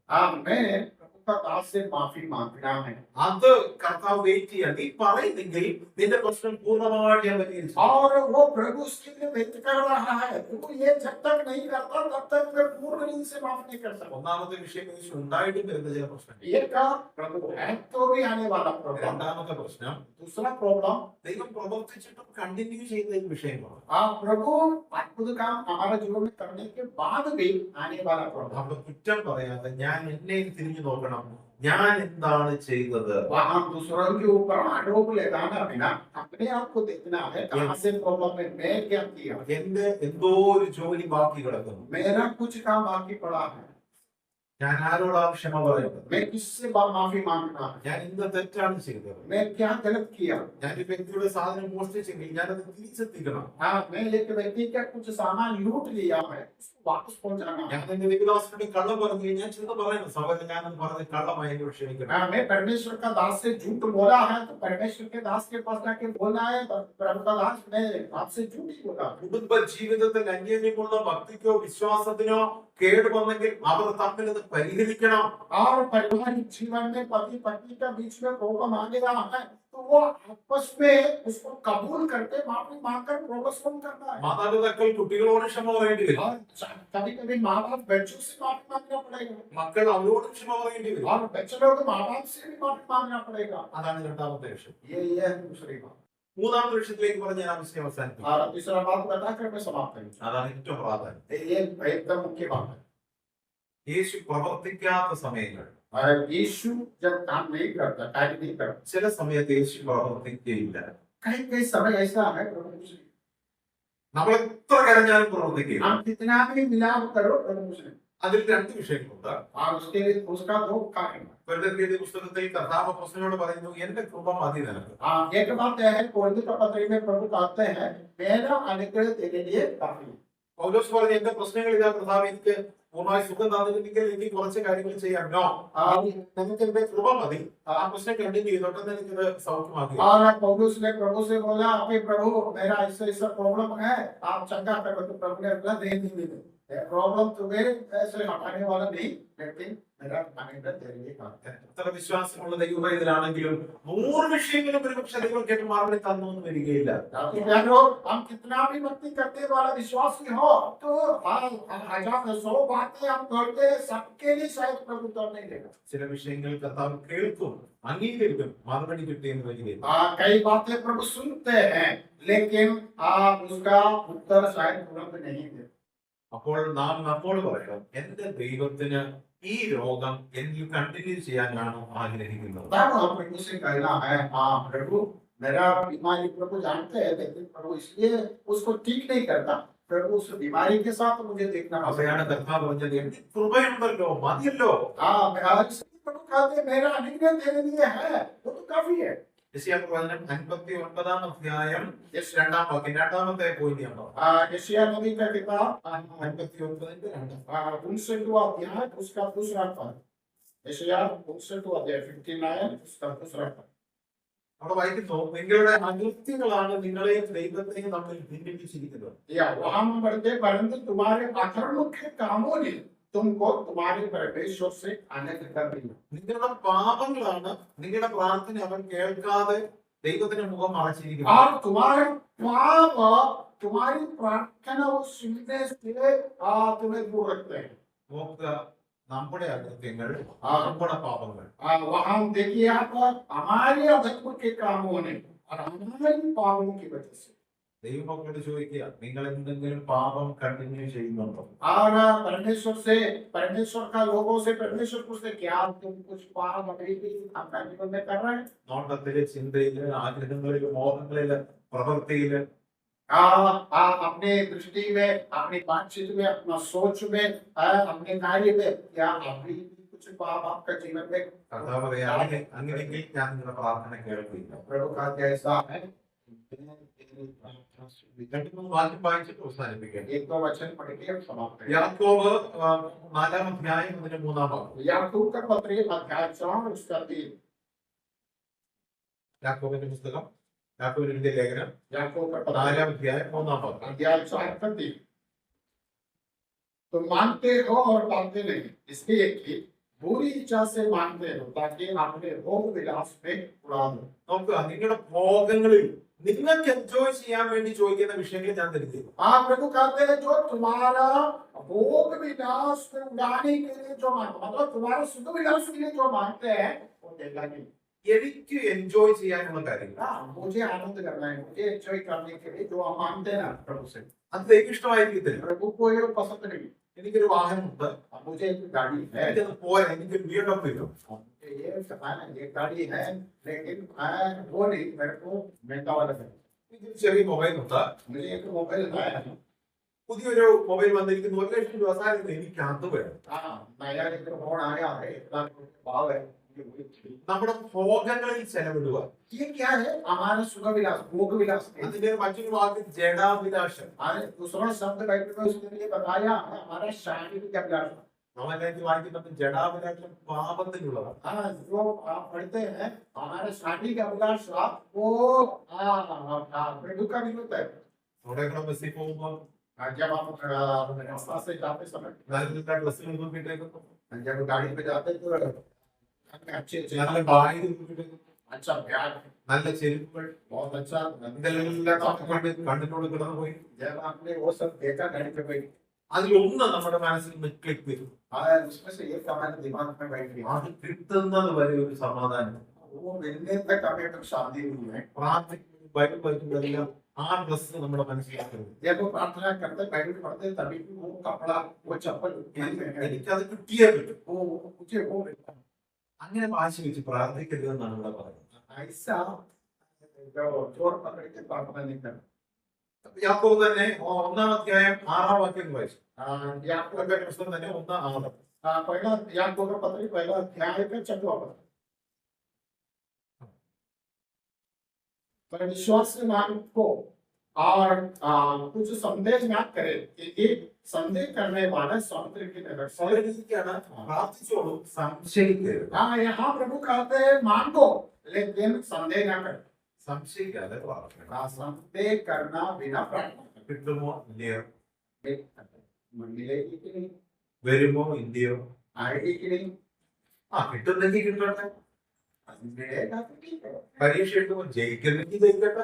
मैं प्रभु का दास से माफी मांगना है അത് കർത്താവ് വെയിറ്റ് ചെയ്യാൻ നീ പറയുന്നെങ്കിൽ നിന്റെ പ്രശ്നം പൂർണ്ണമായിട്ട് ഞാൻ പരിഹരിച്ചു. और वो प्रभु उसके लिए वेट कर रहा है। तू ये जब तक नहीं करता तब तक मैं पूर्ण रूप से माफ नहीं कर सकता। ഒന്നാമത്തെ വിഷയം യേശു ഉണ്ടായിട്ടും വരുന്ന ചില പ്രശ്നങ്ങൾ. ये का प्रभु है तो भी आने वाला प्रॉब्लम। രണ്ടാമത്തെ പ്രശ്നം दूसरा प्रॉब्लम ദൈവം പ്രവർത്തിച്ചിട്ടും കണ്ടിന്യൂ ചെയ്യുന്ന ഒരു വിഷയമാണ്. प्रभु अद्भुत काम हमारे जीवन में करने के बाद भी आने वाला प्रॉब्लम। നമ്മൾ कुറ്റം പറയാതെ ഞാൻ എന്നെ തിരിഞ്ഞു നോക്കണം, ഞാൻ എന്താണ് ചെയ്തത്. वहां दूसरों के ऊपर आरोप लगाना बिना अपने आप को देखना है कहां से प्रॉब्लम है, मैं क्या किया, എന്റെ എന്തോ ഒരു ജോലി ബാക്കി കിടക്കുന്നു, मेरा कुछ काम बाकी पड़ा है, ഞാൻ ആരോടാണ് ക്ഷമ പറയുന്നത്, मैं किससे माफी मांगना है, ഞാൻ എന്ത് തെറ്റാണ് ചെയ്തത്, मैं क्या गलत किया। ഞാൻ ഒരു വ്യക്തിയുടെ സാധനം മോഷ്ടിച്ചെങ്കിൽ ഞാനത് തിരിച്ചെത്തിക്കണം, हाँ, मैं एक व्यक्ति का कुछ सामान लूट लिया है उसको वापस पहुंचाना है। ഞാൻ എന്റെ ദൈവദാസനോട് കള്ളം പറഞ്ഞു, ഞാൻ ചെന്ന് പറയണം സഹോദരൻ ഞാനത് പറഞ്ഞ് കള്ളമായി എന്നോട് ക്ഷമിക്കണം. हाँ, मैं परमेश्वर का दास से झूठ बोला है तो परमेश्वर के दास के पास जाके बोलना है प्रभु का दास मैं आपसे झूठ ही बोला। കുടുംബ ജീവിതത്തിൽ അന്യോന്യമുള്ള ഭക്തിക്കോ വിശ്വാസത്തിനോ കേട് വന്നെങ്കിൽ അവർ തമ്മിൽ അത് പരിഹരിക്കണം. और पारिवारिक जीवन में पति पत्नी का बीच में प्रॉब्लम आने रहा है तो वो आपस में उसको कबूल करके माफी मांगकर प्रॉब्लम सॉल्व करना है। മാതാപിതാക്കൾ കുട്ടികളോട് ക്ഷമ പറയേണ്ടി വരും, और कभी कभी माँ बाप बच्चों से माफी मांगना पड़ेगा മക്കൾ അവരോടും ക്ഷമ പറയേണ്ടി വരും. और बच्चे लोग माँ बाप से भी माफी मांगना पड़ेगा। അതാണ് രണ്ടാമത്തെ വിഷയം. ये है दूसरी बात। മൂന്നാമത്തെ വിഷയത്തിലേക്ക് പറഞ്ഞ് ഞാൻ ആവശ്യം അവസാനിപ്പിക്കും. और तीसरा बात बताकर मैं समाप्त करूंगा। അതാണ് ഏറ്റവും പ്രാധാന്യം. ये एकदम मुख्य बात है। യേശു പ്രവർത്തിക്കാത്ത സമയങ്ങൾ, और यीशु जब काम नहीं करता कार्य नहीं करता, ചില സമയത്ത് യേശു പ്രവർത്തിക്കുകയില്ല. कहीं कहीं समय ऐसा है प्रभु से നമ്മൾ എത്ര കരഞ്ഞാലും പ്രവർത്തിക്കുകയില്ല. हम कितना भी मिलाप करो प्रभु से, അതിൽ രണ്ട് വിഷയങ്ങളുണ്ട്. और उसके लिए उसका दो कारण है। കൊരിന്ത്യരുടെ പുസ്തകത്തിൽ കർത്താവ് അപ്പോസ്തലനോട് പറയുന്നു, എന്റെ കൃപ മതി നിനക്ക്. एक बात यह है कोरिन्थ का पत्री में प्रभु कहते हैं मेरा अनुग्रह तेरे लिए काफी है। പൗലോസ് പറഞ്ഞു, എന്റെ പ്രശ്നങ്ങൾ ഇതാ കർത്താവ് എനിക്ക് പൂർണ്ണമായി സുഖം തന്നിട്ടുണ്ടെങ്കിൽ എനിക്ക് കുറച്ച് കാര്യങ്ങൾ ചെയ്യാം. നോ, നമുക്ക് എന്റെ കൃപ മതി, ആ പ്രശ്നം കണ്ടിന്യൂ ചെയ്തോട്ടെ, എനിക്കത് സൗഖ്യമാക്കി. और पौलुस ने प्रभु से बोला कि प्रभु मेरा ऐसा ऐसा प्रॉब्लम है आप चंगा करो, तो प्रभु ने बोला नहीं प्रॉब्लम तुम्हें ऐसे हटाने वाला नहीं लेकिन मेरा अनुग्रह तेरे लिए काफी है। എത്ര വിശ്വാസമുള്ള ദൈവവേദനാണെങ്കിലും 100 വിഷയങ്ങളും ഒരുപക്ഷെ ദൈവം കേട്ട് മറുപടി തന്നൊന്നും വരികയില്ല. हम कितना भी भक्ति करते वाला विश्वासी हो तो 100 बातें हम करते सबके लिए शायद प्रभु उत्तर नहीं देगा। ചില വിഷയങ്ങൾ കർത്താവ് കേൾക്കും, അംഗീകരിക്കും, മറുപടി കിട്ടിയെന്ന് വരികയില്ല. कई बातें प्रभु सुनते हैं लेकिन उसका उत्तर शायद तुरंत नहीं देते। അപ്പോൾ നാം നമ്മോട് പറയണം, എന്റെ ദൈവത്തിന് ഈ രോഗം എന്നിൽ കണ്ടിന്യൂ ചെയ്യാനാണ് ആഗ്രഹിക്കുന്നത്. तब हम प्रभु से कहना है हाँ प्रभु मेरा बीमारी प्रभु जानते हैं लेकिन प्रभु इसलिए उसको ठीक नहीं करता, प्रभु उस बीमारी के साथ मुझे देखना അവിടെയാണ് കർത്താവ് പറഞ്ഞത്, എന്റെ കൃപയുണ്ടല്ലോ, മതിയല്ലോ. हाँ प्रभु कहते मेरा अनुग्रह तेरे लिए है वो तो काफी है। യെശയ്യാപ്രവചനം 59-ാം അധ്യായം 2-ാം വാക്യം, രണ്ടാമത്തെ പോയിന്റ് ആണ്. यशायाह नबी का किताब 59-ന്റെ 2. 59वां अध्याय उसका दूसरा पद। यशायाह 59वां अध्याय 59 उसका दूसरा पद। അവിടെ വായിക്കുന്നു, നിങ്ങളുടെ അകൃത്യങ്ങളാണ് നിങ്ങളെയും ദൈവത്തെയും തമ്മിൽ ഭിന്നിപ്പിച്ചിരിക്കുന്നത്. या वहां हम पढ़ते परंतु तुम्हारे अधर्म के कामों ने तुमको तुम्हारे परमेश्वर से अलग कर दिया। നിങ്ങളുടെ പാപങ്ങളാണ് നിങ്ങളുടെ പ്രാർത്ഥന അവൻ കേൾക്കാതെ ദൈവത്തിന്റെ മുഖം മറച്ചിരിക്കുന്നത്. और तुम्हारे पाप तुम्हारी प्रार्थना वो सुनने से तुम्हें दूर रखते हैं। നോക്കുക, നമ്മുടെ അകൃത്യങ്ങൾ, നമ്മുടെ പാപങ്ങൾ, वहां देखिए आप हमारे अधर्म के कामों ने और हमारे पापों की वजह से। ദൈവമക്കളോട് ചോദിക്കുക, നിങ്ങൾ എന്തെങ്കിലും പാപം കണ്ടിന്യൂ ചെയ്യുന്നുണ്ടോ? और परमेश्वर का लोगों से परमेश्वर पूछते क्या तुम कुछ पाप अभी भी आपका जीवन में कर रहे हैं? നോട്ടത്തില്, ചിന്തയില്, ആഗ്രഹങ്ങളില്, മോഹങ്ങളില്, പ്രവൃത്തിയില്, अपने दृष्टि में, अपनी बातचीत में, अपना सोच में, अपने कार्य में क्या अभी भी कुछ पाप आपका जीवन में? കർത്താവ് പറയാ, അങ്ങനെയെങ്കിൽ ഞാൻ നിങ്ങളുടെ പ്രാർത്ഥന കേൾക്കില്ല. प्रभु का कैसा है? രണ്ട് മൂന്ന് വാക്യം വായിച്ചിട്ട് അവസാനിപ്പിക്കാം. एक दो वचन पढ़ के हम समाप्त करें। യാക്കോബ് 4-ാം അധ്യായം 3-ാം വാക്യം. याकूब का पत्र अध्याय 4 उसका 3। യാക്കോബിന്റെ പുസ്തകം, യാക്കോബിന്റെ എഴുതിയ ലേഖനം याकूब का पत्र 4-ാം അധ്യായം 3-ാം വാക്യം. अध्याय 4 का 3। तो मानते हो और मानते नहीं इसलिए कि बुरी इच्छा से मांगते हो ताकि अपने भोग विलास में उड़ा दो। നോക്കുക, നിങ്ങളുടെ ഭോഗങ്ങളിൽ നിങ്ങൾക്ക് എൻജോയ് ചെയ്യാൻ വേണ്ടി ചോദിക്കുന്ന വിഷയങ്ങൾ ഞാൻ തരുന്നു. आप प्रभु कहते हैं जो तुम्हारा भोग विलास को उड़ाने के लिए जो मांगते, मतलब तुम्हारा सुख विलास के लिए जो मांगते हैं वो देगा नहीं। എനിക്ക് എൻജോയ് ചെയ്യാനുള്ള കാര്യങ്ങൾ हाँ, मुझे आनंद करना है, मुझे एंजॉय करने के लिए जो हम मांगते हैं ना प्रभु से, അത് ദൈവം ഇഷ്ടമായിരിക്കത്തില്ല. प्रभु को ये पसंद नहीं। എനിക്കൊരു വാഹനമുണ്ട്, अब मुझे एक गाड़ी है, എനിക്കത് പോരാ, എനിക്കൊരു വീടൊക്കെ ഇല്ല. ये गाड़ी है, लेकिन मैं वो नहीं, मेरे को महंगा वाला है। എനിക്കൊരു ചെറിയ മൊബൈലുണ്ട്, मुझे एक मोबाइल है, പുതിയൊരു മൊബൈൽ വന്നിരിക്കുന്നു, 1,00,000 രൂപ സാധനം എനിക്ക് അത് വേണം. हाँ नया एक फोन आया है, इतना भाव है। നമ്മുടെ ഭോഗങ്ങളിൽ ചെലവിടുക. ये क्या है? हमारा सुख विलास, भोग विलास। അതിന്റെ മറ്റൊരു വാക്ക് ജഡാഭിലാഷം. हमारे दूसरा शब्द बाइबल में उसके लिए बताया है, हमारा शारीरिक अभिलाष। നമ്മളെല്ലാവരും വായിക്കുന്നത് ജഡാഭിലാഷം പാപത്തിനുള്ളതാണ്. हाँ, जो आप पढ़ते हैं हमारे शारीरिक अभिलाष वो प्रभु का विरुद्ध है। അവിടെ ബസ്സിൽ പോകുമ്പോൾ जब हम रास्ता से जाते समय, നല്ല ഡ്രസ്സുകൾ നോക്കിയിട്ടേക്കുന്നു, जब गाड़ी पे जाते तो अच्छे अच्छे നല്ല ബാഗ് നോക്കിയിട്ടേക്കുന്നു, अच्छा बैग, നല്ല ചെരുപ്പുകൾ, बहुत अच्छा। ഇതെല്ലാം നോക്കിക്കൊണ്ട് കണ്ണിനോട് കിടന്നു പോയി. जब आपने वो सब देखा गाड़ी पे बैठ, അതിലൊന്ന് നമ്മുടെ മനസ്സിൽ ക്ലിക്ക് വരും. उसमें से एक हमारे दिमाग में बैठ गया, അത് കിട്ടുന്നത് വരെ ഒരു സമാധാനം. वो मिलने तक हमें तक शांति नहीं है। പ്രാർത്ഥിക്കുന്നത് ബൈബിൾ പഠിക്കുമ്പോഴെല്ലാം ആ ഡ്രസ്സ് നമ്മുടെ മനസ്സിലാക്കുന്നത്. जब वो प्रार्थना करते बाइबल पढ़ते तभी भी वो कपड़ा, वो चप्पल എനിക്കത് കിട്ടിയേ പറ്റും. वो मुझे वो मिलता है। അങ്ങനെ വാശി വെച്ച് പ്രാർത്ഥിക്കരുതെന്നാണ് ഇവിടെ പറയുന്നത്. ऐसा जो जोर पकड़ के प्रार्थना नहीं करना। യാക്കോബ് തന്നെ 1-ാം അധ്യായം 6-ാം വാക്യം വായിച്ചു. याकूब യാക്കോബിന്റെ പുസ്തകം തന്നെ 1-6. पहला याकूब का पत्र पहला अध्याय का 6वां पद। पर विश्वास से मान को और कुछ संदेह ना करे कि एक संदेह करने वाला समुद्र की नजर से। സൗരഭ്യത്തിക്കാണ് പ്രാർത്ഥിച്ചോളൂ, സംശയിക്കരുത്. हाँ, यहाँ प्रभु कहते हैं मान को, लेकिन संदेह ना करे। സംശയിക്കാതെ പ്രാർത്ഥന. संदेह करना बिना प्रार्थना കിട്ടുമോ ഇല്ലയോ, मिलेगी कि नहीं, വരുമോ ഇല്ലയോ, आएगी कि नहीं, കിട്ടുന്നെങ്കിൽ കിട്ടട്ടെ, मिलेगा तो ठीक है। പരീക്ഷ എഴുതുമ്പോൾ ജയിക്കുന്നെങ്കിൽ ജയിക്കട്ടെ.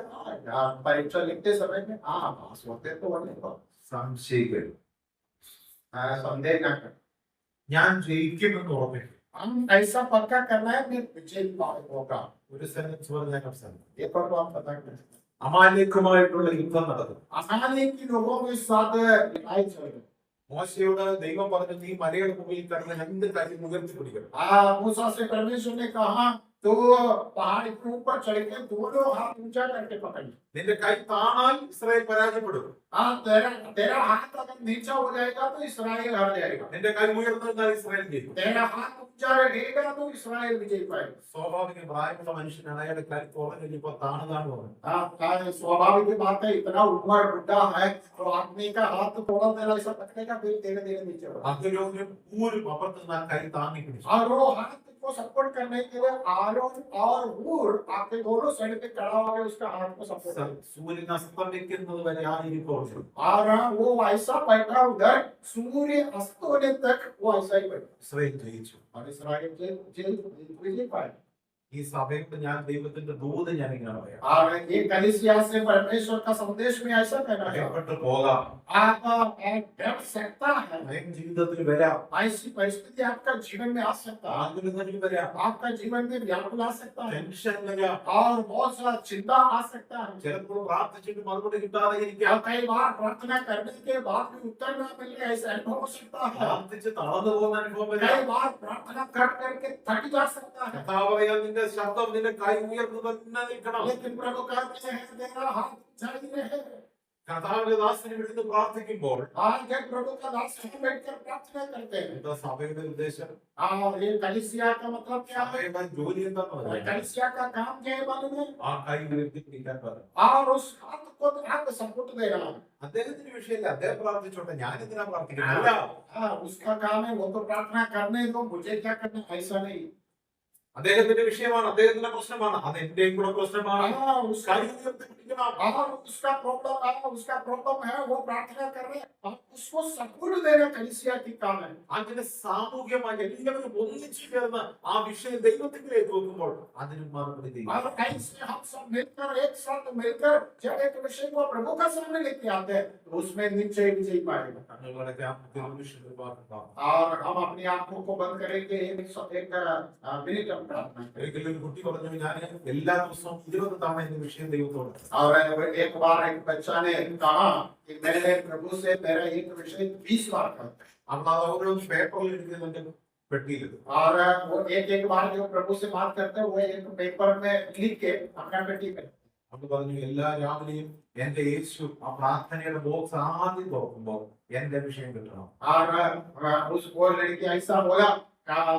परीक्षा लिखते समय में हाँ पास होते तो होने को സംശയിക്കരുത്. संदेह ना कर। ഞാൻ ജയിക്കുമെന്ന് ഓർമ്മിക്കും. हम ऐसा पक्का करना है कि विजय होगा। ഒരു സെന്റൻസ് പറഞ്ഞാൽ അവസാനം, ये पर तो आप पता कर सकते हैं। അമാലേക്കുമായിട്ടുള്ള യുദ്ധം നടന്നു. आसानी की लोगों के साथ लड़ाई चल रही। മോശയോട് ദൈവം പറഞ്ഞു, നീ മലയുടെ മുകളിൽ കടന്ന് 2 കാര്യം ഉയർത്തി പിടിക്കണം. मूसा से परमेश्वर ने कहा तो पहाड़ के ऊपर चढ़ के दोनों हाथ ऊंचा करके पकड़। നിന്റെ കൈ താണാൽ ഇസ്രായേൽ പരാജയപ്പെടും. हाँ, तेरा तेरा हाथ अगर नीचा हो जाएगा तो इस्राएल हार जाएगा। നിന്റെ कई ഉയർന്നാൽ ഇസ്രായേൽ ജയിക്കും. तेरा हाथ ऊंचा रहेगा तो इस्राएल विजय पाएगा। സ്വാഭാവിക പ്രായമുള്ള മനുഷ്യനാണ്, അയാളുടെ കൈ തുറന്നിപ്പോ താണതാണ് പോകുന്നത്. हाँ, स्वाभाविक बात है, इतना उम्र बुढ़ा है तो आदमी का हाथ थोड़ा देर ऐसा पकड़ेगा फिर धीरे धीरे नीचे होगा। അഗ്നിയോഗ്യം ഊരും അപ്പുറത്ത് കൈ താങ്ങി പിടിച്ചു. और वो हाथ को सपोर्ट करने के लिए आरोन और हूर आपके दोनों साइड पे खड़ा होकर उसका हाथ को सपोर्ट कर। സൂര്യൻ അസ്തമിക്കുന്നത് വരെ ആ ഇരിപ്പുണ്ട്. और वो ऐसा बैठा उधर सूर्य अस्त होने तक वो ऐसा ही बैठा ഇസ്രായേൽ ജയിച്ചു. और इस्राएल विजय पाए। ഈ സമയത്ത് ഞാൻ ദൈവത്തിന്റെ ദൂത് ഞാൻ ഇങ്ങനെ പറയാം, और ये कलीसिया से परमेश्वर का संदेश में ऐसा कहना है, ഭയപ്പെട്ട് പോകാം, आप डर सकता है, ഭയം ജീവിതത്തിൽ വരാം, ऐसी परिस्थिति आपका जीवन में आ सकता है, ആകുലതയിൽ വരാം, आपका जीवन में व्याकुल आ सकता है ടെൻഷൻ വരാം, और बहुत सारा चिंता आ सकता है। ചിലപ്പോൾ പ്രാർത്ഥിച്ചിട്ട് മറുപടി കിട്ടാതെ ഇരിക്കാം, और कई बार प्रार्थना करने के बाद भी उत्तर न मिलने ऐसा अनुभव हो सकता है। പ്രാർത്ഥിച്ച് തളർന്നു പോകുന്ന അനുഭവം വരാം. कई बार प्रार्थना कर करके थक जा सकता है, കർത്താവ് പറയാൻ, നിന്റെ ശബ്ദം നിന്റെ കൈ ഉയർന്നു തന്നെ നിൽക്കണം. लेकिन प्रभु कहते हैं तेरा हाथ ऊंचाई में है। കർത്താവിന്റെ ദാസന് വിടുന്ന് പ്രാർത്ഥിക്കുമ്പോൾ आज जब प्रभु का दास बैठकर प्रार्थना करते हैं, എന്താ സഭയുടെ ഉദ്ദേശം? और ये कलीसिया का मतलब क्या है? സഭയുടെ ജോലി എന്താന്ന് और പറയാം? कलीसिया का काम क्या है मालूम है? ആ കൈ ഉയർത്തി പിടിക്കാൻ പറയും. और उस हाथ को आप सपोर्ट दे रहा है। അദ്ദേഹത്തിന് വിഷയമില്ല, അദ്ദേഹം പ്രാർത്ഥിച്ചോട്ടെ, ഞാൻ എന്തിനാ പ്രാർത്ഥിക്കുന്നത്? അല്ല, हाँ, उसका काम है, वो तो प्रार्थना करने दो, मुझे क्या करना, ऐसा नहीं। അദ്ദേഹത്തിന്റെ വിഷയമാണ്, അദ്ദേഹത്തിന്റെ പ്രശ്നമാണ്, അത് എന്റെയും കൂടെ പ്രശ്നമാണ്. हाँ, उसका കാര്യം പിടിക്കണം. उसका प्रॉब्लम है, वो प्रार्थना कर रहे हैं, आप उसको सपोर्ट देना कलीसिया की काम है। അങ്ങനെ സാമൂഹ്യമായി എല്ലാവരും ഒന്നിച്ചു ചേർന്ന് ആ വിഷയം ദൈവത്തിലേക്ക് വെക്കുമ്പോൾ അതിന് മറുപടി ദൈവം. और ऐसे हम सब मिलकर एक साथ मिलकर जब एक विषय को प्रभु का सामने लेके आते हैं तो उसमें निश्चय विजय पाएगा। തങ്ങളുടെയൊക്കെ ആ വിഷയം ഒരുപാടുണ്ടാവും. और हम अपनी आंखों को बंद करेंगे एक मिनट हम प्रार्थना करें। ഒരിക്കലും ഒരു കുട്ടി പറഞ്ഞു, ഞാൻ എല്ലാ ദിവസവും 20 തവണ എന്റെ വിഷയം ദൈവത്തോട്. और एक बार एक बच्चा ने कहा कि मैंने प्रभु से मेरा एक विषय 20 बार कहा। അപ്പോൾ അത് ഓരോ പേപ്പറിൽ എഴുതിയതിന്റെ പെട്ടിയിൽ. और वो एक बार जो प्रभु से बात करते हैं वो एक पेपर में लिख के अपना पेटी में। അപ്പൊ പറഞ്ഞു, എല്ലാ രാവിലെയും എന്റെ യേശു ആ പ്രാർത്ഥനയുടെ ബോക്സ് ആദ്യം തുറക്കുമ്പോൾ എന്റെ വിഷയം കിട്ടണം. और उस वो लड़की ऐसा बोला,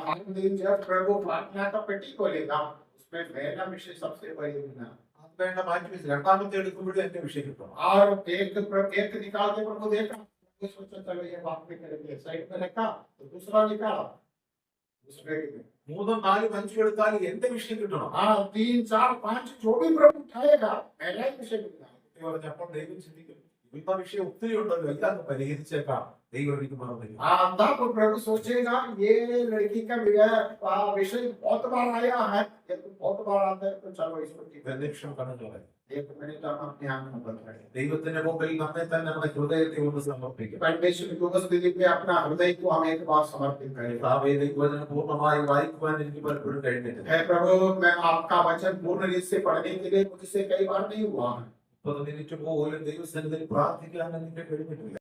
हर दिन जब प्रभु प्रार्थना का पेटी खोलेगा उसमें मेरा विषय सबसे बड़ी होना। അത് വേണ്ട മാറ്റി വെച്ച് രണ്ടാമത്തെ എടുക്കുമ്പോഴും എന്റെ विषय കിട്ടണം. और एक निकाल के प्रभु देखा, तो सोचा चलो ये बात भी करेंगे, साइड में रखा तो दूसरा निकाला उसमें। 3, 4, 5 എടുത്താൽ എന്റെ വിഷയം കിട്ടണം. हाँ, 3, 4, 5 जो भी प्रभु उठाएगा मेरा ही विषय मिलना। കുട്ടി പറഞ്ഞപ്പോൾ ദൈവം ചിന്തിക്കും, ഇവരുടെ വിഷയം ഒത്തിരി ഉണ്ടല്ലോ, എല്ലാം പരിഹരിച്ചേക്കാം, ദൈവം എനിക്ക് മറുപടി. हाँ, तब प्रभु सोचेगा ये लड़की का विषय बहुत बार आया है, ये तो बहुत बार आता है, तो चलो इसको ठीक है। നിമിഷം കടന്നു കളയും. एक मिनट हम अपने आप को बंद करें। ദൈവത്തിന്റെ മുമ്പിൽ നമ്മെ തന്നെ നമ്മുടെ ഹൃദയത്തെ ഒന്ന് സമർപ്പിക്കും. परमेश्वर की उपस्थिति में अपना हृदय को हम एक बार समर्पित करें। കർത്താവേ, ദൈവവചനം പൂർണ്ണമായി വായിക്കുവാൻ എനിക്ക് പലപ്പോഴും കഴിഞ്ഞിട്ടില്ല. हे प्रभु, मैं आपका वचन पूर्ण रीत से पढ़ने के लिए मुझसे कई बार नहीं हुआ है। 30 മിനിറ്റ് പോലും ദൈവസന്നിധിയിൽ പ്രാർത്ഥിക്കാൻ എനിക്ക് കഴിഞ്ഞിട്ടില്ല.